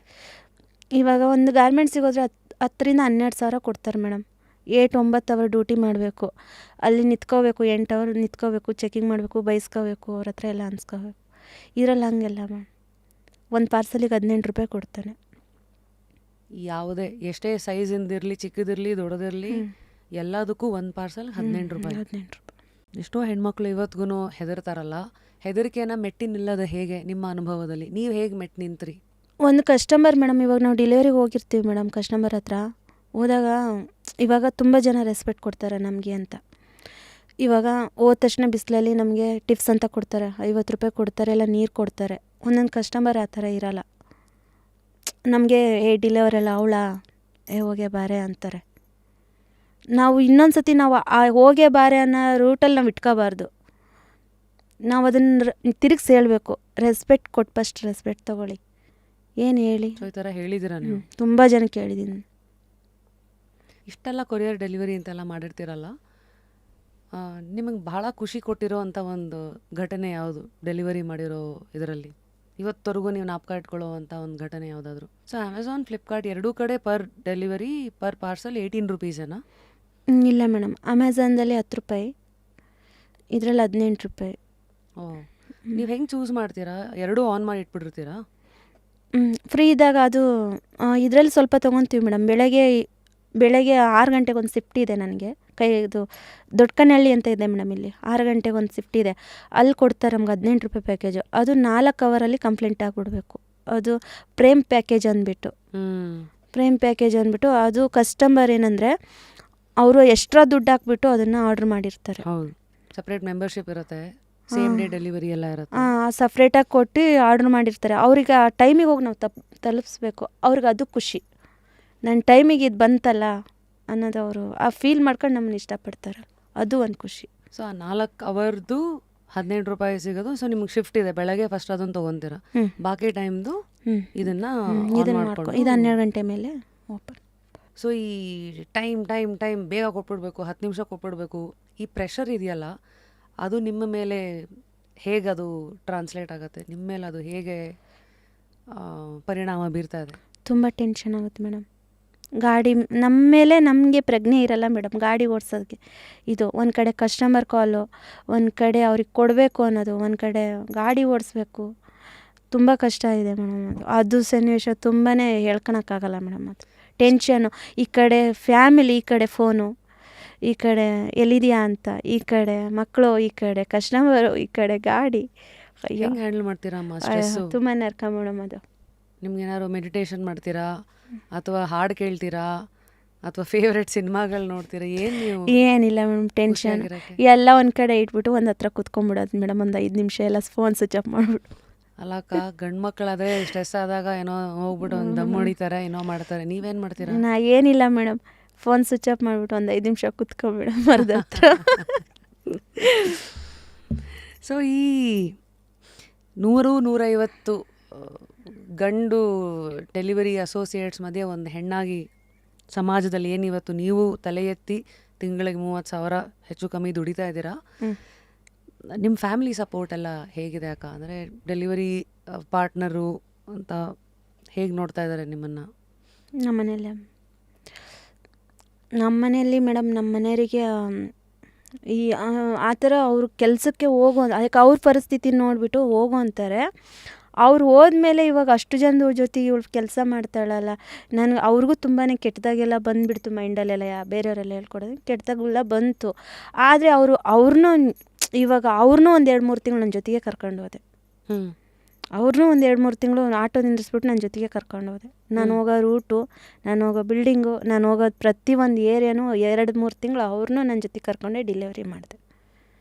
ಇವಾಗ ಒಂದು ಗಾರ್ಮೆಂಟ್ಸಿಗೆ ಹೋದರೆ 10,000 to 12,000 ಕೊಡ್ತಾರೆ ಮೇಡಮ್. 8-9 ಅವರ್ ಡ್ಯೂಟಿ ಮಾಡಬೇಕು, ಅಲ್ಲಿ ನಿಂತ್ಕೋಬೇಕು, 8 ಅವರ್ ನಿಂತ್ಕೋಬೇಕು, ಚೆಕಿಂಗ್ ಮಾಡಬೇಕು, ಬೈಸ್ಕೋಬೇಕು, ಅವ್ರ ಹತ್ರ ಎಲ್ಲ ಅನ್ಸ್ಕೋಬೇಕು. ಇದರಲ್ಲಿ ಹಂಗೆಲ್ಲ ಮೇಡಮ್, ಒಂದು ಪಾರ್ಸಲಿಗೆ 18 ರೂಪಾಯಿ ಕೊಡ್ತಾನೆ. ಯಾವುದೇ ಎಷ್ಟೇ ಸೈಜಿಂದಿರಲಿ, ಚಿಕ್ಕದಿರಲಿ, ದೊಡ್ಡದಿರಲಿ, ಎಲ್ಲದಕ್ಕೂ ಒಂದು ಪಾರ್ಸಲ್ 18 ರೂಪಾಯಿ. 18 ರೂಪಾಯಿ. ಎಷ್ಟೋ ಹೆಣ್ಮಕ್ಳು ಇವತ್ತಿಗೂ ಹೆದರ್ತಾರಲ್ಲ, ಹೆದರಿಕೆನ ಮೆಟ್ಟಿ ನಿಲ್ಲೋದು ಹೇಗೆ ನಿಮ್ಮ ಅನುಭವದಲ್ಲಿ? ನೀವು ಹೇಗೆ ಮೆಟ್ಟಿ ನಿಂತ್ರಿ? ಒಂದು ಕಸ್ಟಮರ್ ಮೇಡಮ್, ಇವಾಗ ನಾವು ಡೆಲಿವರಿಗೆ ಹೋಗಿರ್ತೀವಿ ಮೇಡಮ್, ಕಸ್ಟಮರ್ ಹತ್ರ ಹೋದಾಗ ಇವಾಗ ತುಂಬ ಜನ ರೆಸ್ಪೆಕ್ಟ್ ಕೊಡ್ತಾರೆ ನಮಗೆ ಅಂತ. ಇವಾಗ ಹೋದ ತಕ್ಷಣ ಬಿಸಿಲಲ್ಲಿ ನಮಗೆ ಟಿಪ್ಸ್ ಅಂತ ಕೊಡ್ತಾರೆ, 50 ರೂಪಾಯಿ ಕೊಡ್ತಾರೆ, ಎಲ್ಲ ನೀರು ಕೊಡ್ತಾರೆ. ಒಂದೊಂದು ಕಸ್ಟಮರ್ ಆ ಥರ ಇರೋಲ್ಲ. ನಮಗೆ ಡಿಲಿವರೆಲ್ಲ ಅವಳಾ ಹೋಗೇ ಬಾರೆ ಅಂತಾರೆ. ನಾವು ಇನ್ನೊಂದು ಸತಿ ನಾವು ಆ ಹೋಗೇ ಬಾರೆ ಅನ್ನೋ ರೂಟಲ್ಲಿ ನಾವು ಇಟ್ಕೋಬಾರ್ದು. ನಾವು ಅದನ್ನು ತಿರುಗಿಸಿ ಹೇಳಬೇಕು, ರೆಸ್ಪೆಕ್ಟ್ ಕೊಟ್ಟು ಫಸ್ಟ್ ರೆಸ್ಪೆಕ್ಟ್ ತೊಗೊಳ್ಳಿ. ಏನು ಹೇಳಿ, ಈ ಥರ ಹೇಳಿದ್ದೀರಾ ನೀವು? ತುಂಬ ಜನಕ್ಕೆ ಹೇಳಿದ್ದೀನಿ. ಇಷ್ಟೆಲ್ಲ ಕೊರಿಯರ್ ಡೆಲಿವರಿ ಅಂತೆಲ್ಲ ಮಾಡಿರ್ತೀರಲ್ಲ, ನಿಮಗೆ ಭಾಳ ಖುಷಿ ಕೊಟ್ಟಿರೋ ಅಂಥ ಒಂದು ಘಟನೆ ಯಾವುದು ಡೆಲಿವರಿ ಮಾಡಿರೋ ಇದರಲ್ಲಿ? ಇವತ್ತವರೆಗೂ ನೀವು ಜ್ಞಾಪಕ ಇಟ್ಕೊಳ್ಳೋ ಅಂಥ ಒಂದು ಘಟನೆ ಯಾವುದಾದ್ರು? ಸೊ ಅಮೆಝಾನ್, ಫ್ಲಿಪ್ಕಾರ್ಟ್ ಎರಡೂ ಕಡೆ ಪರ್ ಡೆಲಿವರಿ ಪರ್ ಪಾರ್ಸಲ್ 18 ರೂಪೀಸೇನಾ? ಇಲ್ಲ ಮೇಡಮ್, ಅಮೆಝಾನ್ದಲ್ಲಿ 10 ರೂಪಾಯಿ, ಇದರಲ್ಲಿ 18 ರೂಪಾಯಿ. ಓ, ನೀವು ಹೆಂಗೆ ಚೂಸ್ ಮಾಡ್ತೀರಾ? ಎರಡೂ ಆನ್ ಮಾಡಿ ಇಟ್ಬಿಟ್ಟಿರ್ತೀರಾ? ಫ್ರೀ ಇದ್ದಾಗ ಅದು ಇದರಲ್ಲಿ ಸ್ವಲ್ಪ ತೊಗೊತೀವಿ ಮೇಡಮ್. ಬೆಳಗ್ಗೆ 6 ಗಂಟೆಗೆ ಒಂದು ಶಿಫ್ಟ್ ಇದೆ ನನಗೆ. ಇದು ದೊಡ್ಡಕನಹಳ್ಳಿ ಅಂತ ಇದೆ ಮೇಡಮ್, ಇಲ್ಲಿ 6 ಗಂಟೆಗೆ ಒಂದು ಶಿಫ್ಟ್ ಇದೆ. ಅಲ್ಲಿ ಕೊಡ್ತಾರೆ ನಮ್ಗೆ 18 ರೂಪಾಯಿ ಪ್ಯಾಕೇಜು. ಅದು 4 ಅವರಲ್ಲಿ ಕಂಪ್ಲೀಟ್ ಆಗಿಬಿಡ್ಬೇಕು. ಅದು ಪ್ರೇಮ್ ಪ್ಯಾಕೇಜ್ ಅಂದ್ಬಿಟ್ಟು ಅದು ಕಸ್ಟಮರ್ ಏನಂದರೆ ಅವರು ಎಕ್ಸ್ಟ್ರಾ ದುಡ್ಡು ಹಾಕ್ಬಿಟ್ಟು ಅದನ್ನು ಆರ್ಡ್ರ್ ಮಾಡಿರ್ತಾರೆ. ಹೌದು, ಸಪ್ರೇಟ್ ಮೆಂಬರ್ಶಿಪ್ ಇರುತ್ತೆ, ಸೇಮ್ ಡೇ ಡೆಲಿವರಿ ಎಲ್ಲ ಇರುತ್ತೆ. ಸಪ್ರೇಟಾಗಿ ಕೊಟ್ಟು ಆರ್ಡ್ರ್ ಮಾಡಿರ್ತಾರೆ. ಅವ್ರಿಗೆ ಆ ಟೈಮಿಗೆ ಹೋಗಿ ನಾವು ತಲುಪಿಸ್ಬೇಕು. ಅವ್ರಿಗೆ ಅದು ಖುಷಿ, ನನ್ನ ಟೈಮಿಗೆ ಇದು ಬಂತಲ್ಲ ಅನ್ನೋದು ಅವರು ಆ ಫೀಲ್ ಮಾಡ್ಕೊಂಡು ನಮ್ಮನ್ನು ಇಷ್ಟಪಡ್ತಾರೆ. ಅದು ಒಂದು ಖುಷಿ. ಸೊ ಆ 4 ಅವರ್ದು 18 ರೂಪಾಯಿ ಸಿಗೋದು. ಸೊ ನಿಮ್ಗೆ ಶಿಫ್ಟ್ ಇದೆ, ಬೆಳಗ್ಗೆ ಫಸ್ಟ್ ಅದನ್ನು ತೊಗೊತೀರಾ, ಬಾಕಿ ಟೈಮ್ದು ಇದನ್ನು ಮಾಡ್ಕೊಂಡು ಇದು 12 ಗಂಟೆ ಮೇಲೆ ಓಪನ್. ಸೊ ಈ ಟೈಮ್ ಬೇಗ ಕೊಟ್ಬಿಡ್ಬೇಕು, 10 ನಿಮಿಷ ಕೊಟ್ಬಿಡ್ಬೇಕು, ಈ ಪ್ರೆಷರ್ ಇದೆಯಲ್ಲ, ಅದು ನಿಮ್ಮ ಮೇಲೆ ಹೇಗೆ ಅದು ಟ್ರಾನ್ಸ್ಲೇಟ್ ಆಗುತ್ತೆ? ನಿಮ್ಮ ಮೇಲೆ ಅದು ಹೇಗೆ ಪರಿಣಾಮ ಬೀರ್ತಾ ಇದೆ? ತುಂಬ ಟೆನ್ಷನ್ ಆಗುತ್ತೆ ಮೇಡಮ್. ಗಾಡಿ ನಮ್ಮ ಮೇಲೆ ನಮಗೆ ಪ್ರಜ್ಞೆ ಇರಲ್ಲ ಮೇಡಮ್ ಗಾಡಿ ಓಡಿಸೋದಕ್ಕೆ. ಇದು ಒಂದು ಕಡೆ ಕಸ್ಟಮರ್ ಕಾಲು, ಒಂದು ಕಡೆ ಅವ್ರಿಗೆ ಕೊಡಬೇಕು ಅನ್ನೋದು, ಒಂದು ಕಡೆ ಗಾಡಿ ಓಡಿಸ್ಬೇಕು. ತುಂಬ ಕಷ್ಟ ಇದೆ ಮೇಡಮ್. ಅದು ಸನ್ನಿವೇಶ ತುಂಬಾ ಹೇಳ್ಕೊಳಕ್ಕಾಗಲ್ಲ ಮೇಡಮ್. ಅದು ಟೆನ್ಷನು, ಈ ಕಡೆ ಫ್ಯಾಮಿಲಿ, ಈ ಕಡೆ ಫೋನು, ಈ ಕಡೆ ಎಲ್ಲಿದೆಯಾ ಅಂತ, ಈ ಕಡೆ ಮಕ್ಕಳು, ಈ ಕಡೆ ಕಸ್ಟಮರು, ಈ ಕಡೆ ಗಾಡಿ. ಹೆಂಗೆ ಹ್ಯಾಂಡಲ್ ಮಾಡ್ತೀರಾ ಅಮ್ಮ? ತುಂಬ ನರ್ಕ ಮೇಡಮ್ ಅದು. ನಿಮ್ಗೆ ಏನಾದ್ರು ಮೆಡಿಟೇಷನ್ ಮಾಡ್ತೀರಾ, ಅಥವಾ ಹಾಡು ಕೇಳ್ತೀರಾ, ಅಥವಾ ಫೇವ್ರೆಟ್ ಸಿನಿಮಾಗಳು ನೋಡ್ತೀರಾ? ಏನಿಲ್ಲ ಮೇಡಮ್, ಟೆನ್ಷನ್ ಎಲ್ಲ ಒಂದು ಕಡೆ ಇಟ್ಬಿಟ್ಟು ಒಂದು ಹತ್ರ ಕುತ್ಕೊಂಡ್ಬಿಡೋದು ಮೇಡಮ್. ಒಂದು 5 ನಿಮಿಷ ಎಲ್ಲ ಫೋನ್ ಸ್ವಿಚ್ ಆಫ್ ಮಾಡಿಬಿಟ್ಟು. ಅಲ್ಲಕ್ಕ, ಗಂಡು ಮಕ್ಕಳು ಅದೇ ಸ್ಟ್ರೆಸ್ ಆದಾಗ ಏನೋ ಹೋಗ್ಬಿಟ್ಟು ಒಂದು ದಮ್ ಹೊಡಿತಾರೆ, ಏನೋ ಮಾಡ್ತಾರೆ. ನೀವೇನು ಮಾಡ್ತೀರಾ? ಏನಿಲ್ಲ ಮೇಡಮ್, ಫೋನ್ ಸ್ವಿಚ್ ಆಫ್ ಮಾಡಿಬಿಟ್ಟು ಒಂದು 5 ನಿಮಿಷ ಕುತ್ಕೊಂಡ್ಬಿಡ ಮರದ ಹತ್ರ. ಸೊ ಈ 100-150 ಗಂಡು ಡೆಲಿವರಿ ಅಸೋಸಿಯೇಟ್ಸ್ ಮಧ್ಯೆ ಒಂದು ಹೆಣ್ಣಾಗಿ ಸಮಾಜದಲ್ಲಿ ಏನಿವತ್ತು ನೀವು ತಲೆ ಎತ್ತಿ ತಿಂಗಳಿಗೆ 30,000 ಹೆಚ್ಚು ಕಮ್ಮಿ ದುಡಿತಾ ಇದ್ದೀರಾ, ನಿಮ್ಮ ಫ್ಯಾಮಿಲಿ ಸಪೋರ್ಟ್ ಎಲ್ಲ ಹೇಗಿದೆ ಅಕ್ಕ? ಅಂದರೆ ಡೆಲಿವರಿ ಪಾರ್ಟ್ನರು ಅಂತ ಹೇಗೆ ನೋಡ್ತಾ ಇದ್ದಾರೆ ನಿಮ್ಮನ್ನು? ನಮ್ಮ ಮನೆಯಲ್ಲಿ ಮೇಡಮ್, ನಮ್ಮ ಮನೆಯವರಿಗೆ ಈ ಆ ಥರ ಅವ್ರ ಕೆಲಸಕ್ಕೆ ಹೋಗೋ, ಅದಕ್ಕೆ ಅವ್ರ ಪರಿಸ್ಥಿತಿ ನೋಡಿಬಿಟ್ಟು ಹೋಗೋ ಅಂತಾರೆ. ಅವ್ರು ಹೋದ್ಮೇಲೆ ಇವಾಗ ಅಷ್ಟು ಜನದ ಜೊತೆ ಇವಳು ಕೆಲಸ ಮಾಡ್ತಾಳಲ್ಲ, ನನಗೆ ಅವ್ರಿಗೂ ತುಂಬಾ ಕೆಟ್ಟದಾಗೆಲ್ಲ ಬಂದುಬಿಡ್ತು ಮೈಂಡಲ್ಲೆಲ್ಲ, ಬೇರೆಯವರೆಲ್ಲ ಹೇಳ್ಕೊಡೋದು ಕೆಟ್ಟದಾಗೆಲ್ಲ ಬಂತು. ಆದರೆ ಅವ್ರನ್ನೂ ಇವಾಗ ಅವ್ರನ್ನೂ ಒಂದು 2-3 ತಿಂಗಳು ನನ್ನ ಜೊತೆಗೆ ಕರ್ಕೊಂಡು ಹೋದೆ. ಅವ್ರನ್ನೂ ಒಂದು 2-3 ತಿಂಗಳು ಆಟೋ ನಿಂದಿಸ್ಬಿಟ್ಟು ನನ್ನ ಜೊತೆಗೆ ಕರ್ಕೊಂಡು ಹೋದೆ. ನಾನು ಹೋಗೋ ರೂಟು, ನಾನು ಹೋಗೋ ಬಿಲ್ಡಿಂಗು, ನಾನು ಹೋಗೋದು ಪ್ರತಿಯೊಂದು ಏರಿಯಾನೂ 2-3 ತಿಂಗಳು ಅವ್ರನ್ನೂ ನನ್ನ ಜೊತೆಗೆ ಕರ್ಕೊಂಡೇ ಡೆಲಿವರಿ ಮಾಡಿದೆ.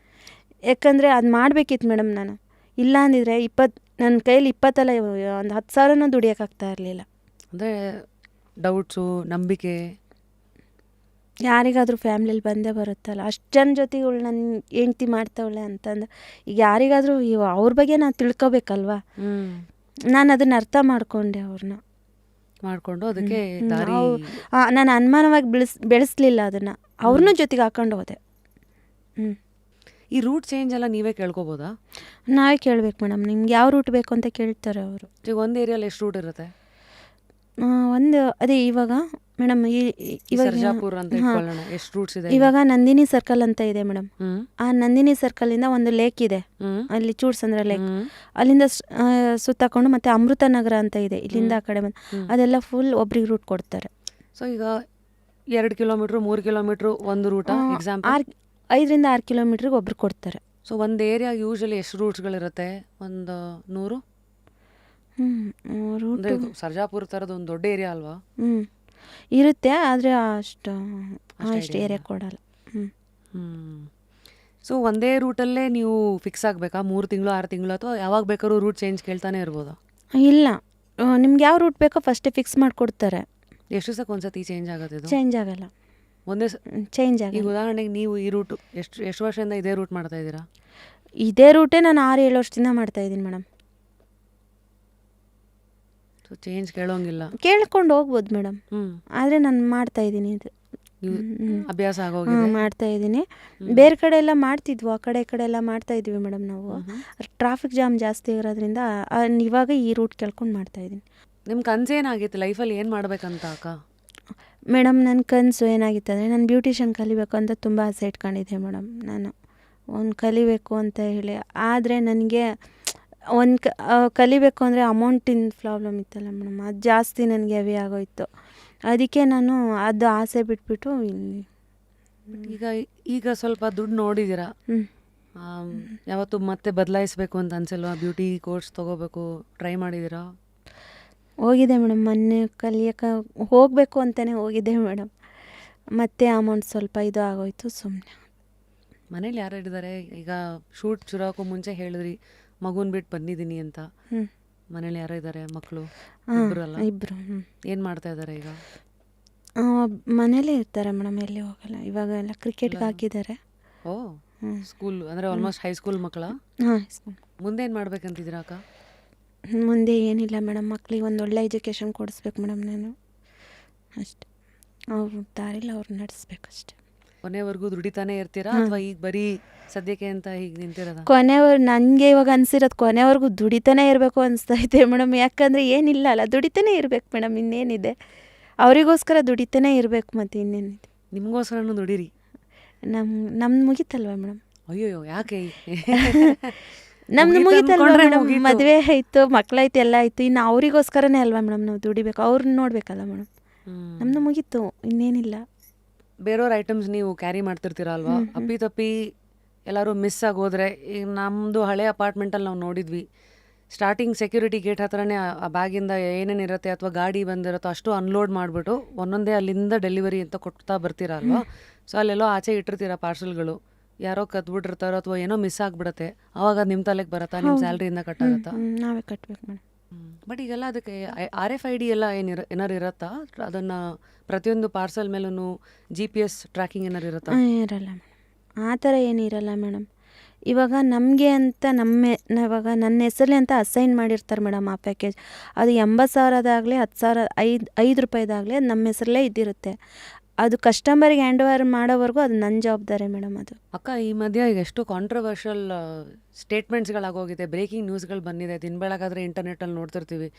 ಯಾಕಂದರೆ ಅದು ಮಾಡಬೇಕಿತ್ತು ಮೇಡಮ್. ನಾನು ಇಲ್ಲ ಅಂದಿದ್ರೆ ನನ್ನ ಕೈಯಲ್ಲಿ 20 ಅಲ್ಲ, ಒಂದು 10,000 ದುಡಿಯೋಕ್ಕಾಗ್ತಾ ಇರಲಿಲ್ಲ. ಅಂದರೆ ಡೌಟ್ಸು, ನಂಬಿಕೆ ಯಾರಿಗಾದರೂ ಫ್ಯಾಮ್ಲಿಲಿ ಬಂದೇ ಬರುತ್ತಲ್ಲ, ಅಷ್ಟು ಜನ ಜೊತೆ ಇವಳು ನನ್ನ ಹೆಂಡ್ತಿ ಮಾಡ್ತಾವಳೆ ಅಂತಂದು ಈಗ ಯಾರಿಗಾದರೂ ಅವ್ರ ಬಗ್ಗೆ ನಾವು ತಿಳ್ಕೊಬೇಕಲ್ವಾ. ನಾನು ಅದನ್ನು ಅರ್ಥ ಮಾಡಿಕೊಂಡೆ ಅವ್ರನ್ನ ಮಾಡಿಕೊಂಡು ಅದಕ್ಕೆ ದಾರಿ ನಾನು ಅನುಮಾನವಾಗಿ ಬೆಳೆಸಲಿಲ್ಲ ಅದನ್ನು, ಅವ್ರನ್ನೂ ಜೊತೆಗೆ ಹಾಕೊಂಡು ಹೋದೆ. ಈ ರೂಟ್ ಚೇಂಜ್ ಎಲ್ಲ ನೀವೇ ಕೇಳ್ಕೊಬೋದಾ? ನಾವೇ ಕೇಳ್ಬೇಕು ಮೇಡಮ್. ನಿಮ್ಗೆ ಯಾವ ರೂಟ್ ಬೇಕು ಅಂತ ಕೇಳ್ತಾರೆ ಅವರು. ಈಗ ಒಂದು ಏರಿಯಲ್ಲಿ ಎಷ್ಟು ರೂಟ್ ಇರುತ್ತೆ? ಅದೇ ಇವಾಗ ಮೇಡಮ್ ಸರ್ಜಾಪುರ ಅಂತ ಇಟ್ಕೊಳ್ಳೋಣ, ಎಷ್ಟು ರೂಟ್ಸ್ ಇದೆ? ಇವಾಗ ನಂದಿನಿ ಸರ್ಕಲ್ ಅಂತ ಇದೆ ಮೇಡಮ್. ಆ ನಂದಿನಿ ಸರ್ಕಲಿಂದ ಒಂದು ಲೇಕ್ ಇದೆ, ಅಲ್ಲಿ ಚೂಡ್ಸಂದ್ರ ಲೇಕ್, ಅಲ್ಲಿಂದ ಸುತ್ತಾಕೊಂಡು ಮತ್ತೆ ಅಮೃತ ನಗರ ಅಂತ ಇದೆ, ಇಲ್ಲಿಂದ ಆ ಕಡೆ ಬಂದು ಅದೆಲ್ಲ ಫುಲ್ ಒಬ್ರಿಗೆ ರೂಟ್ ಕೊಡ್ತಾರೆ. ಸೊ ಈಗ 2 ಕಿಲೋಮೀಟ್ರ್ 3 ಕಿಲೋಮೀಟ್ರ್ ಒಂದು ರೂಟ, ಎಕ್ಸಾಂಪಲ್ 5-6 ಕಿಲೋಮೀಟ್ರಿಗೆ ಒಬ್ರು ಕೊಡ್ತಾರೆ. ಸೊ ಒಂದು ಏರಿಯಾ ಯೂಶಲಿ ಎಷ್ಟು ರೂಟ್ಸ್ಗಳಿರುತ್ತೆ? ಒಂದು 100 ರೂಟ್. ಸರ್ಜಾಪುರ ಥರದ್ದು ಒಂದು ದೊಡ್ಡ ಏರಿಯಾ ಅಲ್ವಾ? ಇರುತ್ತೆ, ಆದರೆ ಅಷ್ಟು ಏರಿಯಾ ಕೊಡಲ್ಲ. ಸೊ ಒಂದೇ ರೂಟಲ್ಲೇ ನೀವು ಫಿಕ್ಸ್ ಆಗಬೇಕಾ? 3 ತಿಂಗಳು 6 ತಿಂಗಳು, ಅಥವಾ ಯಾವಾಗ ಬೇಕಾದ್ರೂ ರೂಟ್ ಚೇಂಜ್ ಕೇಳ್ತಾನೆ ಇರ್ಬೋದಾ? ಇಲ್ಲ, ನಿಮ್ಗೆ ಯಾವ ರೂಟ್ ಬೇಕೋ ಫಸ್ಟೇ ಫಿಕ್ಸ್ ಮಾಡಿಕೊಡ್ತಾರೆ. ಎಷ್ಟು ದಿವಸಕ್ಕೆ ಒಂದ್ಸತಿ ಚೇಂಜ್ ಆಗುತ್ತೆ? ಚೇಂಜ್ ಆಗಲ್ಲ, ಒಂದೇ ಚೇಂಜ್ ಆಗಲ್ಲ. ಈಗ ಉದಾಹರಣೆಗೆ ನೀವು ಈ ರೂಟ್ ಎಷ್ಟು ವರ್ಷದಿಂದ ಇದೇ ರೂಟ್ ಮಾಡ್ತಾ ಇದ್ದೀರಾ? ಇದೇ ರೂಟೇ ನಾನು 6-7 ವರ್ಷದಿಂದ ಮಾಡ್ತಾ ಇದ್ದೀನಿ ಮೇಡಮ್. ಸೊ ಚೇಂಜ್ ಕೇಳೋಂಗಿಲ್ಲ, ಕೇಳ್ಕೊಂಡು ಹೋಗ್ಬೋದು ಮೇಡಮ್. ಆದರೆ ನಾನು ಮಾಡ್ತಾ ಇದ್ದೀನಿ, ಇದು ಅಭ್ಯಾಸ ಆಗೋಗಿದೆ, ಮಾಡ್ತಾ ಇದ್ದೀನಿ. ಬೇರೆ ಕಡೆ ಎಲ್ಲ ಮಾಡ್ತಿದ್ವು, ಆ ಕಡೆ ಈ ಕಡೆ ಎಲ್ಲ ಮಾಡ್ತಾ ಇದ್ವಿ ಮೇಡಮ್ ನಾವು. ಟ್ರಾಫಿಕ್ ಜಾಮ್ ಜಾಸ್ತಿ ಇರೋದ್ರಿಂದ ಇವಾಗ ಈ ರೂಟ್ ಕೇಳ್ಕೊಂಡು ಮಾಡ್ತಾ ಇದ್ದೀನಿ. ನಿಮ್ಮ ಕನಸೇನಾಗಿತ್ತು ಲೈಫಲ್ಲಿ? ಏನು ಮಾಡ್ಬೇಕಂತ ಅಕ್ಕ? ಮೇಡಮ್ ನನ್ನ ಕನಸು ಏನಾಗಿತ್ತು ಅಂದರೆ ನಾನು ಬ್ಯೂಟಿಷಿಯನ್ ಕಲಿಬೇಕು ಅಂತ ತುಂಬ ಆಸೆ ಇಟ್ಕೊಂಡಿದ್ದೆ ಮೇಡಮ್. ನಾನು ಒಂದು ಕಲಿಬೇಕು ಅಂತ ಹೇಳಿ, ಆದರೆ ನನಗೆ ಕಲಿಬೇಕು ಅಂದರೆ ಅಮೌಂಟಿನ ಪ್ರಾಬ್ಲಮ್ ಇತ್ತಲ್ಲ ಮೇಡಮ್, ಅದು ಜಾಸ್ತಿ ನನಗೆ ಹೆವಿ ಆಗೋಯಿತು. ಅದಕ್ಕೆ ನಾನು ಅದು ಆಸೆ ಬಿಟ್ಬಿಟ್ಟು ಇಲ್ಲಿ ಈಗ ಸ್ವಲ್ಪ ದುಡ್ಡು ನೋಡಿದ್ದೀರಾ, ಯಾವತ್ತು ಮತ್ತೆ ಬದಲಾಯಿಸಬೇಕು ಅಂತ ಅನ್ಸಲ್ವಾ? ಬ್ಯೂಟಿ ಕೋರ್ಸ್ ತೊಗೋಬೇಕು ಟ್ರೈ ಮಾಡಿದ್ದೀರಾ? ಹೋಗಿದೆ ಮೇಡಮ್, ಮೊನ್ನೆ ಕಲಿಯೋಕೆ ಹೋಗಬೇಕು ಅಂತಲೇ ಹೋಗಿದ್ದೆ ಮೇಡಮ್. ಮತ್ತೆ ಅಮೌಂಟ್ ಸ್ವಲ್ಪ ಇದು ಆಗೋಯ್ತು, ಸುಮ್ಮನೆ. ಮನೇಲಿ ಯಾರು ಇದ್ದಾರೆ? ಈಗ ಶೂಟ್ ಶುರುವಾಗೋ ಮುಂಚೆ ಹೇಳಿದ್ರಿ ಮಗುನ ಬಿಟ್ಟು ಬಂದಿದ್ದೀನಿ ಅಂತ. ಮನೇಲಿ ಯಾರೋ ಇದ್ದಾರೆ? ಮಕ್ಕಳು ಇಬ್ಬರು. ಏನು ಮಾಡ್ತಾ ಇದ್ದಾರೆ ಈಗ? ಮನೇಲೇ ಇರ್ತಾರೆ ಮೇಡಮ್, ಎಲ್ಲಿ ಹೋಗಲ್ಲ. ಇವಾಗ ಎಲ್ಲ ಕ್ರಿಕೆಟ್ಗೆ ಹಾಕಿದ್ದಾರೆ. ಓ, ಸ್ಕೂಲ್ ಅಂದರೆ ಆಲ್ಮೋಸ್ಟ್ ಹೈಸ್ಕೂಲ್ ಮಕ್ಕಳ? ಹಾಂ, ಸ್ಕೂಲ್. ಮುಂದೆ ಏನು ಮಾಡ್ಬೇಕಂತಿದ್ದೀರಾ ಅಕ್ಕ? ಮುಂದೆ ಏನಿಲ್ಲ ಮೇಡಮ್, ಮಕ್ಳಿಗೆ ಒಂದು ಒಳ್ಳೆ ಎಜುಕೇಷನ್ ಕೊಡಿಸ್ಬೇಕು ಮೇಡಮ್ ನಾನು, ಅಷ್ಟೆ. ಅವ್ರ ದಾರಿಲಿ ಅವ್ರು ನಡೆಸ್ಬೇಕಷ್ಟೆ. ಕೊನೆವರೆಗೂ ದುಡಿತಾನೆ ಇರ್ತೀರಾ ಅಥವಾ ಈಗ ಬರೀ ಸದ್ಯಕ್ಕೆ ಅಂತ ಹೀಗೆ ನಿಂತಿರೋದ? ನನಗೆ ಇವಾಗ ಅನಿಸಿರೋದು ಕೊನೆವರೆಗೂ ದುಡಿತಾನೆ ಇರಬೇಕು ಅನಿಸ್ತೈತೆ ಮೇಡಮ್. ಯಾಕಂದರೆ ಏನಿಲ್ಲ ಅಲ್ಲ, ದುಡಿತಾನೆ ಇರಬೇಕು ಮೇಡಮ್, ಇನ್ನೇನಿದೆ. ಅವರಿಗೋಸ್ಕರ ದುಡಿತಾನೆ ಇರಬೇಕು, ಮತ್ತು ಇನ್ನೇನಿದೆ. ನಿಮಗೋಸ್ಕರನೂ ದುಡೀರಿ. ನಮ್ದು ಮುಗೀತಲ್ವ ಮೇಡಮ್? ಅಯ್ಯೋ, ಯಾಕೆ? ನಮ್ದು ಮುಗೀತಲ್ವ ಮೇಡಮ್, ಮದುವೆ ಆಯಿತು, ಮಕ್ಕಳಾಯ್ತು, ಎಲ್ಲ ಆಯಿತು. ಇನ್ನು ಅವರಿಗೋಸ್ಕರನೇ ಅಲ್ವಾ ಮೇಡಮ್ ನಾವು ದುಡಿಬೇಕು, ಅವ್ರನ್ನ ನೋಡಬೇಕಲ್ಲ ಮೇಡಮ್. ನಮ್ಮದು ಮುಗೀತು, ಇನ್ನೇನಿಲ್ಲ. ಬೇರೆಯವ್ರ ಐಟಮ್ಸ್ ನೀವು ಕ್ಯಾರಿ ಮಾಡ್ತಿರ್ತೀರ ಅಲ್ವಾ? ಅಪ್ಪಿ ತಪ್ಪಿ ಎಲ್ಲರೂ ಮಿಸ್ ಆಗೋದ್ರೆ, ಈಗ ನಮ್ಮದು ಹಳೆ ಅಪಾರ್ಟ್ಮೆಂಟಲ್ಲಿ ನಾವು ನೋಡಿದ್ವಿ, ಸ್ಟಾರ್ಟಿಂಗ್ ಸೆಕ್ಯೂರಿಟಿ ಗೇಟ್ ಹತ್ರನೇ ಆ ಬ್ಯಾಗಿಂದ ಏನೇನಿರುತ್ತೆ ಅಥವಾ ಗಾಡಿ ಬಂದಿರುತ್ತೋ ಅಷ್ಟು ಅನ್ಲೋಡ್ ಮಾಡಿಬಿಟ್ಟು ಒಂದೊಂದೇ ಅಲ್ಲಿಂದ ಡೆಲಿವರಿ ಅಂತ ಕೊಡ್ತಾ ಬರ್ತೀರ ಅಲ್ವಾ? ಸೊ ಅಲ್ಲೆಲ್ಲೋ ಆಚೆ ಇಟ್ಟಿರ್ತೀರ ಪಾರ್ಸಲ್ಗಳು, ಯಾರೋ ಕತ್ಬಿಟ್ಟಿರ್ತಾರೋ ಅಥವಾ ಏನೋ ಮಿಸ್ ಆಗಿಬಿಡುತ್ತೆ, ಆವಾಗ ನಿಮ್ಮ ತಲೆಗೆ ಬರುತ್ತಾ? ನಿಮ್ಮ ಸ್ಯಾಲ್ರಿಯಿಂದ ಕಟ್ಟಾಗುತ್ತಾ? ನಾವೇ ಕಟ್ಬೇಕು ಮೇಡಮ್. ಬಟ್ ಈಗೆಲ್ಲ ಅದಕ್ಕೆ RFID ಎಲ್ಲ ಏನಾರು ಇರುತ್ತಾ? ಅದನ್ನು ಪ್ರತಿಯೊಂದು ಪಾರ್ಸಲ್ ಮೇಲೂ GPS ಟ್ರ್ಯಾಕಿಂಗ್ ಏನಾರು ಇರುತ್ತಾ? ಇರಲ್ಲ ಮೇಡಮ್, ಆ ಥರ ಏನಿರಲ್ಲ ಮೇಡಮ್. ಇವಾಗ ನಮಗೆ ಅಂತ ಇವಾಗ ನನ್ನ ಹೆಸರಲ್ಲಿ ಅಂತ ಅಸೈನ್ ಮಾಡಿರ್ತಾರೆ ಮೇಡಮ್ ಆ ಪ್ಯಾಕೇಜ್. ಅದು 80,000 10,000 5 ರೂಪಾಯಿದಾಗಲಿ ಅದು ನಮ್ಮ ಹೆಸರಲ್ಲೇ ಇದ್ದಿರುತ್ತೆ. ಅದು ಕಸ್ಟಮರಿಗೆ ಹ್ಯಾಂಡ್ ಓವರ್ ಮಾಡೋವರೆಗೂ ಅದು ನನ್ನ ಜವಾಬ್ದಾರಿ ಮೇಡಮ್. ಅದು ಅಕ್ಕ, ಈ ಮಧ್ಯೆ ಈಗ ಎಷ್ಟು ಕಾಂಟ್ರವರ್ಷಿಯಲ್ ಸ್ಟೇಟ್ಮೆಂಟ್ಸ್ಗಳಾಗೋಗಿದೆ, ಬ್ರೇಕಿಂಗ್ ನ್ಯೂಸ್ಗಳು ಬಂದಿದೆ. ದಿನ ಬೆಳಗಾದರೆ ಇಂಟರ್ನೆಟ್ಟಲ್ಲಿ ನೋಡ್ತಿರ್ತೀವಿ,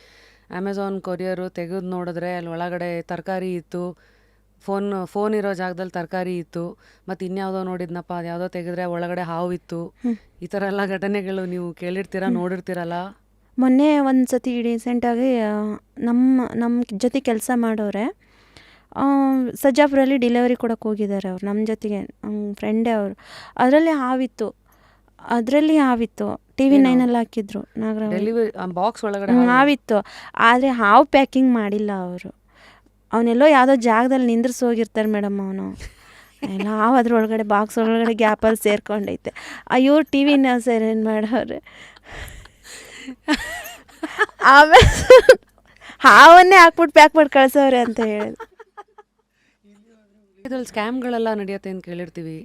ಅಮೆಝಾನ್ ಕೊರಿಯರು ತೆಗೆದು ನೋಡಿದ್ರೆ ಅಲ್ಲಿ ಒಳಗಡೆ ತರಕಾರಿ ಇತ್ತು, ಫೋನ್ ಇರೋ ಜಾಗದಲ್ಲಿ ತರಕಾರಿ ಇತ್ತು, ಮತ್ತು ಇನ್ಯಾವುದೋ ನೋಡಿದ್ನಪ್ಪ, ಅದು ಯಾವುದೋ ತೆಗೆದ್ರೆ ಒಳಗಡೆ ಹಾವು ಇತ್ತು. ಈ ಥರ ಎಲ್ಲ ಘಟನೆಗಳು ನೀವು ಕೇಳಿರ್ತೀರಾ, ನೋಡಿರ್ತೀರಲ್ಲ? ಮೊನ್ನೆ ಒಂದು ಸತಿ ರೀಸೆಂಟಾಗಿ ನಮ್ಮ ಜೊತೆ ಕೆಲಸ ಮಾಡೋರೆ ಸಜ್ಜಾಪುರಲ್ಲಿ ಡೆಲಿವರಿ ಕೊಡೋಕೆ ಹೋಗಿದ್ದಾರೆ ಅವ್ರು ನಮ್ಮ ಜೊತೆಗೆ, ಫ್ರೆಂಡೇ ಅವರು. ಅದರಲ್ಲಿ ಹಾವಿತ್ತು. ಟಿ ವಿ 9 ಹಾಕಿದ್ರು ನಾಗರಾವ್. ಡೆಲಿವರಿ ಬಾಕ್ಸ್ ಒಳಗಡೆ ಹಾವಿತ್ತು, ಆದರೆ ಹಾವು ಪ್ಯಾಕಿಂಗ್ ಮಾಡಿಲ್ಲ ಅವರು. ಅವನೆಲ್ಲೋ ಯಾವುದೋ ಜಾಗದಲ್ಲಿ ನಿಂದ್ರಿಸಿ ಹೋಗಿರ್ತಾರೆ ಮೇಡಮ್ ಅವನು. ಹಾವು ಅದ್ರೊಳಗಡೆ ಬಾಕ್ಸ್ ಒಳಗಡೆ ಗ್ಯಾಪಲ್ಲಿ ಸೇರ್ಕೊಂಡೈತೆ. ಅಯ್ಯೋ ಟಿ ವಿನ ಸರ್ ಏನು ಮಾಡೋರು. ಆಮೇಲೆ ಹಾವನ್ನೇ ಹಾಕ್ಬಿಟ್ಟು ಪ್ಯಾಕ್ ಮಾಡಿ ಕಳ್ಸವ್ರೆ ಅಂತ ಹೇಳಿದ್ರು. ಇದ್ರಲ್ಲಿ ಸ್ಕ್ಯಾಮ್ಗಳೆಲ್ಲ ನಡೆಯುತ್ತೆ ಅಂತ ಕೇಳಿರ್ತೀವಿ,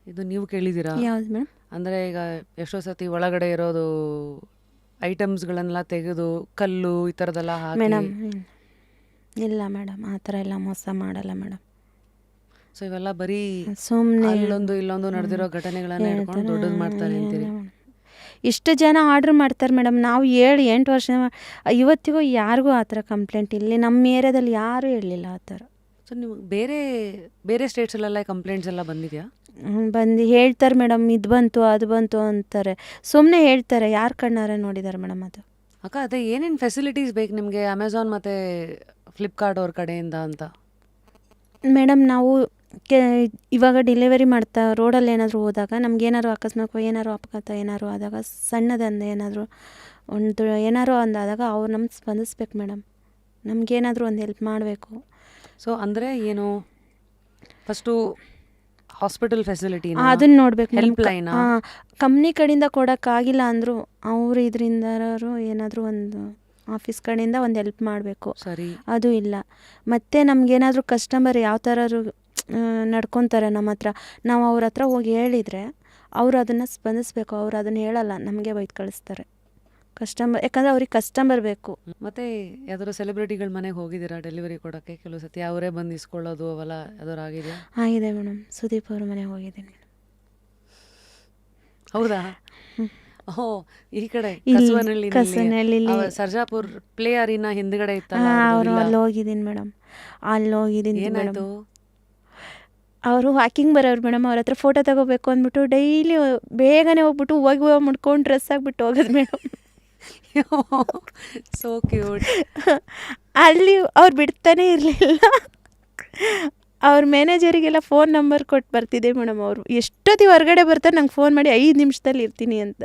ಇದು ನೀವು ಕೇಳಿದ್ದೀರಾ? ಯಾವ್ದು ಮೇಡಮ್? ಅಂದರೆ ಈಗ ಎಷ್ಟೋ ಸತಿ ಒಳಗಡೆ ಇರೋದು ಐಟಮ್ಸ್ಗಳನ್ನೆಲ್ಲ ತೆಗೆದು ಕಲ್ಲು ಈ ಥರದ್ದೆಲ್ಲ ಹಾಕಿ. ಮೇಡಮ್ ಇಲ್ಲ ಮೇಡಮ್, ಆ ಥರ ಎಲ್ಲ ಮೋಸ ಮಾಡಲ್ಲ ಮೇಡಮ್. ಸೊ ಇವೆಲ್ಲ ಬರೀ ಸುಮ್ಮನೆ ಅಲ್ಲೊಂದು ಇಲ್ಲೊಂದು ನಡೆದಿರೋ ಘಟನೆಗಳನ್ನ ಹಿಡ್ಕೊಂಡು ದೊಡ್ಡದು ಮಾಡ್ತಾರೆ ಅಂತೀರಿ. ಇಷ್ಟು ಜನ ಆರ್ಡ್ರ್ ಮಾಡ್ತಾರೆ ಮೇಡಮ್. ನಾವು 7-8 ವರ್ಷ ಇವತ್ತಿಗೂ ಯಾರಿಗೂ ಆ ಥರ ಕಂಪ್ಲೇಂಟ್ ಇಲ್ಲಿ ನಮ್ಮ ಏರಿಯಾದಲ್ಲಿ ಯಾರೂ ಹೇಳಲಿಲ್ಲ ಆ ಥರ. ಸೊ ನೀವು ಬೇರೆ ಸ್ಟೇಟ್ಸಲ್ಲೆಲ್ಲ ಕಂಪ್ಲೇಂಟ್ಸ್ ಎಲ್ಲ ಬಂದಿದೆಯಾ? ಬಂದು ಹೇಳ್ತಾರೆ ಮೇಡಮ್, ಇದು ಬಂತು ಅದು ಬಂತು ಅಂತಾರೆ. ಸುಮ್ಮನೆ ಹೇಳ್ತಾರೆ, ಯಾರು ಕಣ್ಣಾರೆ ನೋಡಿದ್ದಾರೆ ಮೇಡಮ್ ಅದು. ಅಕ್ಕ ಅದೇ ಏನೇನು ಫೆಸಿಲಿಟೀಸ್ ಬೇಕು ನಿಮಗೆ ಅಮೆಝಾನ್ ಮತ್ತು ಫ್ಲಿಪ್ಕಾರ್ಟ್ ಅವ್ರ ಕಡೆಯಿಂದ ಅಂತ? ಮೇಡಮ್ ನಾವು ಇವಾಗ ಡೆಲಿವರಿ ಮಾಡ್ತಾ ರೋಡಲ್ಲಿ ಏನಾದರೂ ಹೋದಾಗ ನಮಗೇನಾದ್ರು ಅಕಸ್ಮಾತ್ ಏನಾದ್ರು ಅಪಘಾತ ಏನಾದ್ರು ಆದಾಗ ಸಣ್ಣದಂದು ಏನಾದ್ರು ಅಂದಾದಾಗ ಅವ್ರು ನಮ್ಗೆ ಸ್ಪಂದಿಸ್ಬೇಕು ಮೇಡಮ್. ನಮಗೇನಾದರೂ ಒಂದು ಹೆಲ್ಪ್ ಮಾಡಬೇಕು. ಸೊ ಅಂದರೆ ಏನು, ಫಸ್ಟು ಹಾಸ್ಪಿಟಲ್ ಫೆಸಿಲಿಟಿ ಅದನ್ನ ನೋಡ್ಬೇಕು. ಹೆಲ್ಪ್ಲೈನ್ ಕಂಪ್ನಿ ಕಡೆಯಿಂದ ಕೊಡೋಕ್ಕಾಗಿಲ್ಲ ಅಂದರು ಅವರು ಇದರಿಂದಾರು ಏನಾದರೂ ಒಂದು ಆಫೀಸ್ ಕಡೆಯಿಂದ ಒಂದು ಹೆಲ್ಪ್ ಮಾಡಬೇಕು. ಸರಿ, ಅದು ಇಲ್ಲ. ಮತ್ತು ನಮಗೇನಾದರೂ ಕಸ್ಟಮರ್ ಯಾವ ಥರ ನಡ್ಕೊತಾರೆ ನಮ್ಮ ಹತ್ರ, ನಾವು ಅವ್ರ ಹತ್ರ ಹೋಗಿ ಹೇಳಿದರೆ ಅವರು ಅದನ್ನು ಸ್ಪಂದಿಸ್ಬೇಕು. ಅವ್ರು ಅದನ್ನು ಹೇಳಲ್ಲ, ನಮಗೆ ಬೈದು ಕಳಿಸ್ತಾರೆ ಕಸ್ಟಮರ್. ಯಾಕಂದರೆ ಅವ್ರಿಗೆ ಕಸ್ಟಮರ್ ಬೇಕು. ಮತ್ತು ಯಾವ್ದಾದ್ರು ಸೆಲೆಬ್ರಿಟಿಗಳ ಮನೆಗೆ ಹೋಗಿದ್ದೀರಾ ಡೆಲಿವರಿ ಕೊಡೋಕ್ಕೆ? ಕೆಲವು ಸತಿ ಅವರೇ ಬಂದು ಇಸ್ಕೊಳ್ಳೋದು ಅವೆಲ್ಲ ಯಾವ್ದಾರು ಆಗಿದೆಯಾ? ಆಗಿದೆ ಮೇಡಮ್, ಸುದೀಪ್ ಅವ್ರ ಮನೆಗೆ ಹೋಗಿದ್ದೀನಿ. ಹೌದಾ? ಓಹೋ, ಈ ಕಡೆ ಕಸವನಹಳ್ಳಿ ಸರ್ಜಾಪುರ್ ಪ್ಲೇ ಅರಿನಾ ಹಿಂದ್ಗಡೆ ಇತ್ತಲ್ಲ, ಅವರು ಅಲ್ಲಿ ಹೋಗಿದ್ದೀನಿ ಮೇಡಮ್. ಅಲ್ಲಿ ಹೋಗಿದ್ದೀನಿ. ಏನಾಯ್ತು? ಅವರು ವಾಕಿಂಗ್ ಬರೋರು ಮೇಡಮ್. ಅವ್ರ ಹತ್ರ ಫೋಟೋ ತಗೋಬೇಕು ಅಂದ್ಬಿಟ್ಟು ಡೈಲಿ ಬೇಗನೆ ಹೋಗ್ಬಿಟ್ಟು ಹೋಗಿ ಮುಡ್ಕೊಂಡು ಡ್ರೆಸ್ ಆಗಿಬಿಟ್ಟು ಹೋಗೋದು ಮೇಡಮ್. So cute. ಅಲ್ಲಿ ಅವ್ರು ಬಿಡ್ತಾನೆ ಇರಲಿಲ್ಲ. ಅವ್ರ ಮ್ಯಾನೇಜರಿಗೆಲ್ಲ ಫೋನ್ ನಂಬರ್ ಕೊಟ್ಟು ಬರ್ತಿದ್ದೆ ಮೇಡಮ್. ಅವರು ಎಷ್ಟೊತ್ತಿಗೆ ಹೊರಗಡೆ ಬರ್ತಾರೆ ನಂಗೆ ಫೋನ್ ಮಾಡಿ 5 ನಿಮಿಷದಲ್ಲಿ ಇರ್ತೀನಿ ಅಂತ.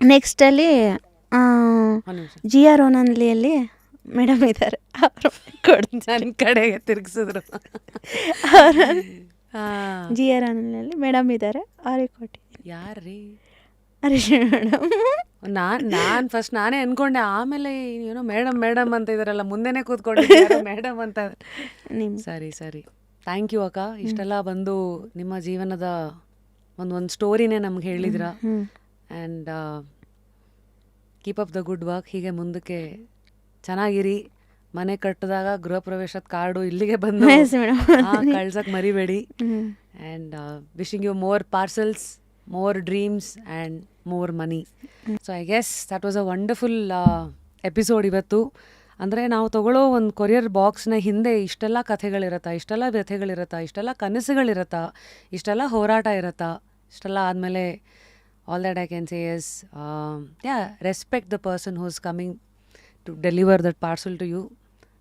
ನೆಕ್ಸ್ಟಲ್ಲಿ GR ಓನಲ್ಲಿಯಲ್ಲಿ ಮೇಡಮ್ ಇದ್ದಾರೆ. ಅವರು ನನ್ನ ಕಡೆಗೆ ತಿರುಗಿಸಿದ್ರು. GR ಓನಲ್ಲಿ ಮೇಡಮ್ ಇದ್ದಾರೆ, ಅವ್ರಿಗೆ ಕೊಟ್ಟಿದ್ದೀನಿ. ಯಾರ್ರೀ? ಹರೀಶ್ ಮೇಡಮ್. ನಾನು ಫಸ್ಟ್ ನಾನೇ ಅನ್ಕೊಂಡೆ, ಆಮೇಲೆ ಏನೋ ಮೇಡಮ್ ಅಂತ ಇದಾರಲ್ಲ, ಮುಂದೆನೇ ಕೂತ್ಕೊಂಡಿದ್ದಾರೆ ಮೇಡಮ್ ಅಂತ. ಸರಿ ಸರಿ, ಥ್ಯಾಂಕ್ ಯು ಅಕ್ಕ. ಇಷ್ಟೆಲ್ಲ ಬಂದು ನಿಮ್ಮ ಜೀವನದ ಒಂದು ಸ್ಟೋರಿನೇ ನಮ್ಗೆ ಹೇಳಿದ್ರ. And keep up the good work. ಹೀಗೆ ಮುಂದಕ್ಕೆ ಚೆನ್ನಾಗಿರಿ. ಮನೆ ಕಟ್ಟಿದಾಗ ಗೃಹ ಪ್ರವೇಶದ ಕಾರ್ಡು ಇಲ್ಲಿಗೆ ಬಂದು ಕಳ್ಸಕ್ಕೆ ಮರಿಬೇಡಿ. And wishing you more parcels, more dreams and more money. So I guess that was a wonderful episode ಇವತ್ತು. ಅಂದರೆ ನಾವು ತಗೊಳ್ಳೋ ಒಂದು ಕೊರಿಯರ್ ಬಾಕ್ಸ್ನ ಹಿಂದೆ ಇಷ್ಟೆಲ್ಲ ಕಥೆಗಳಿರತ್ತಾ, ಇಷ್ಟೆಲ್ಲ ವ್ಯಥೆಗಳಿರತ್ತಾ, ಇಷ್ಟೆಲ್ಲ ಕನಸುಗಳಿರತ್ತಾ, ಇಷ್ಟೆಲ್ಲ ಹೋರಾಟ ಇರತ್ತಾ. ಇಷ್ಟೆಲ್ಲ ಆದಮೇಲೆ all that I can say is respect the person who is coming to deliver that parcel to you.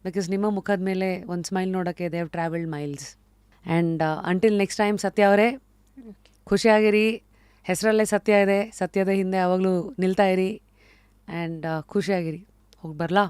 Because ನಿಮ್ಮ ಮುಖದ ಮೇಲೆ ಒಂದು ಸ್ಮೈಲ್ ನೋಡೋಕ್ಕೆ they have travelled miles. And until next time, Satya ಅವರೇ ಖುಷಿಯಾಗಿರಿ. ಹೆಸರಲ್ಲೇ ಸತ್ಯ ಇದೆ, ಸತ್ಯದ ಹಿಂದೆ ಯಾವಾಗಲೂ ನಿಲ್ತಾ ಇರಿ. ಆ್ಯಂಡ್ ಖುಷಿಯಾಗಿರಿ. ಹೋಗಿ ಬರಲಾ?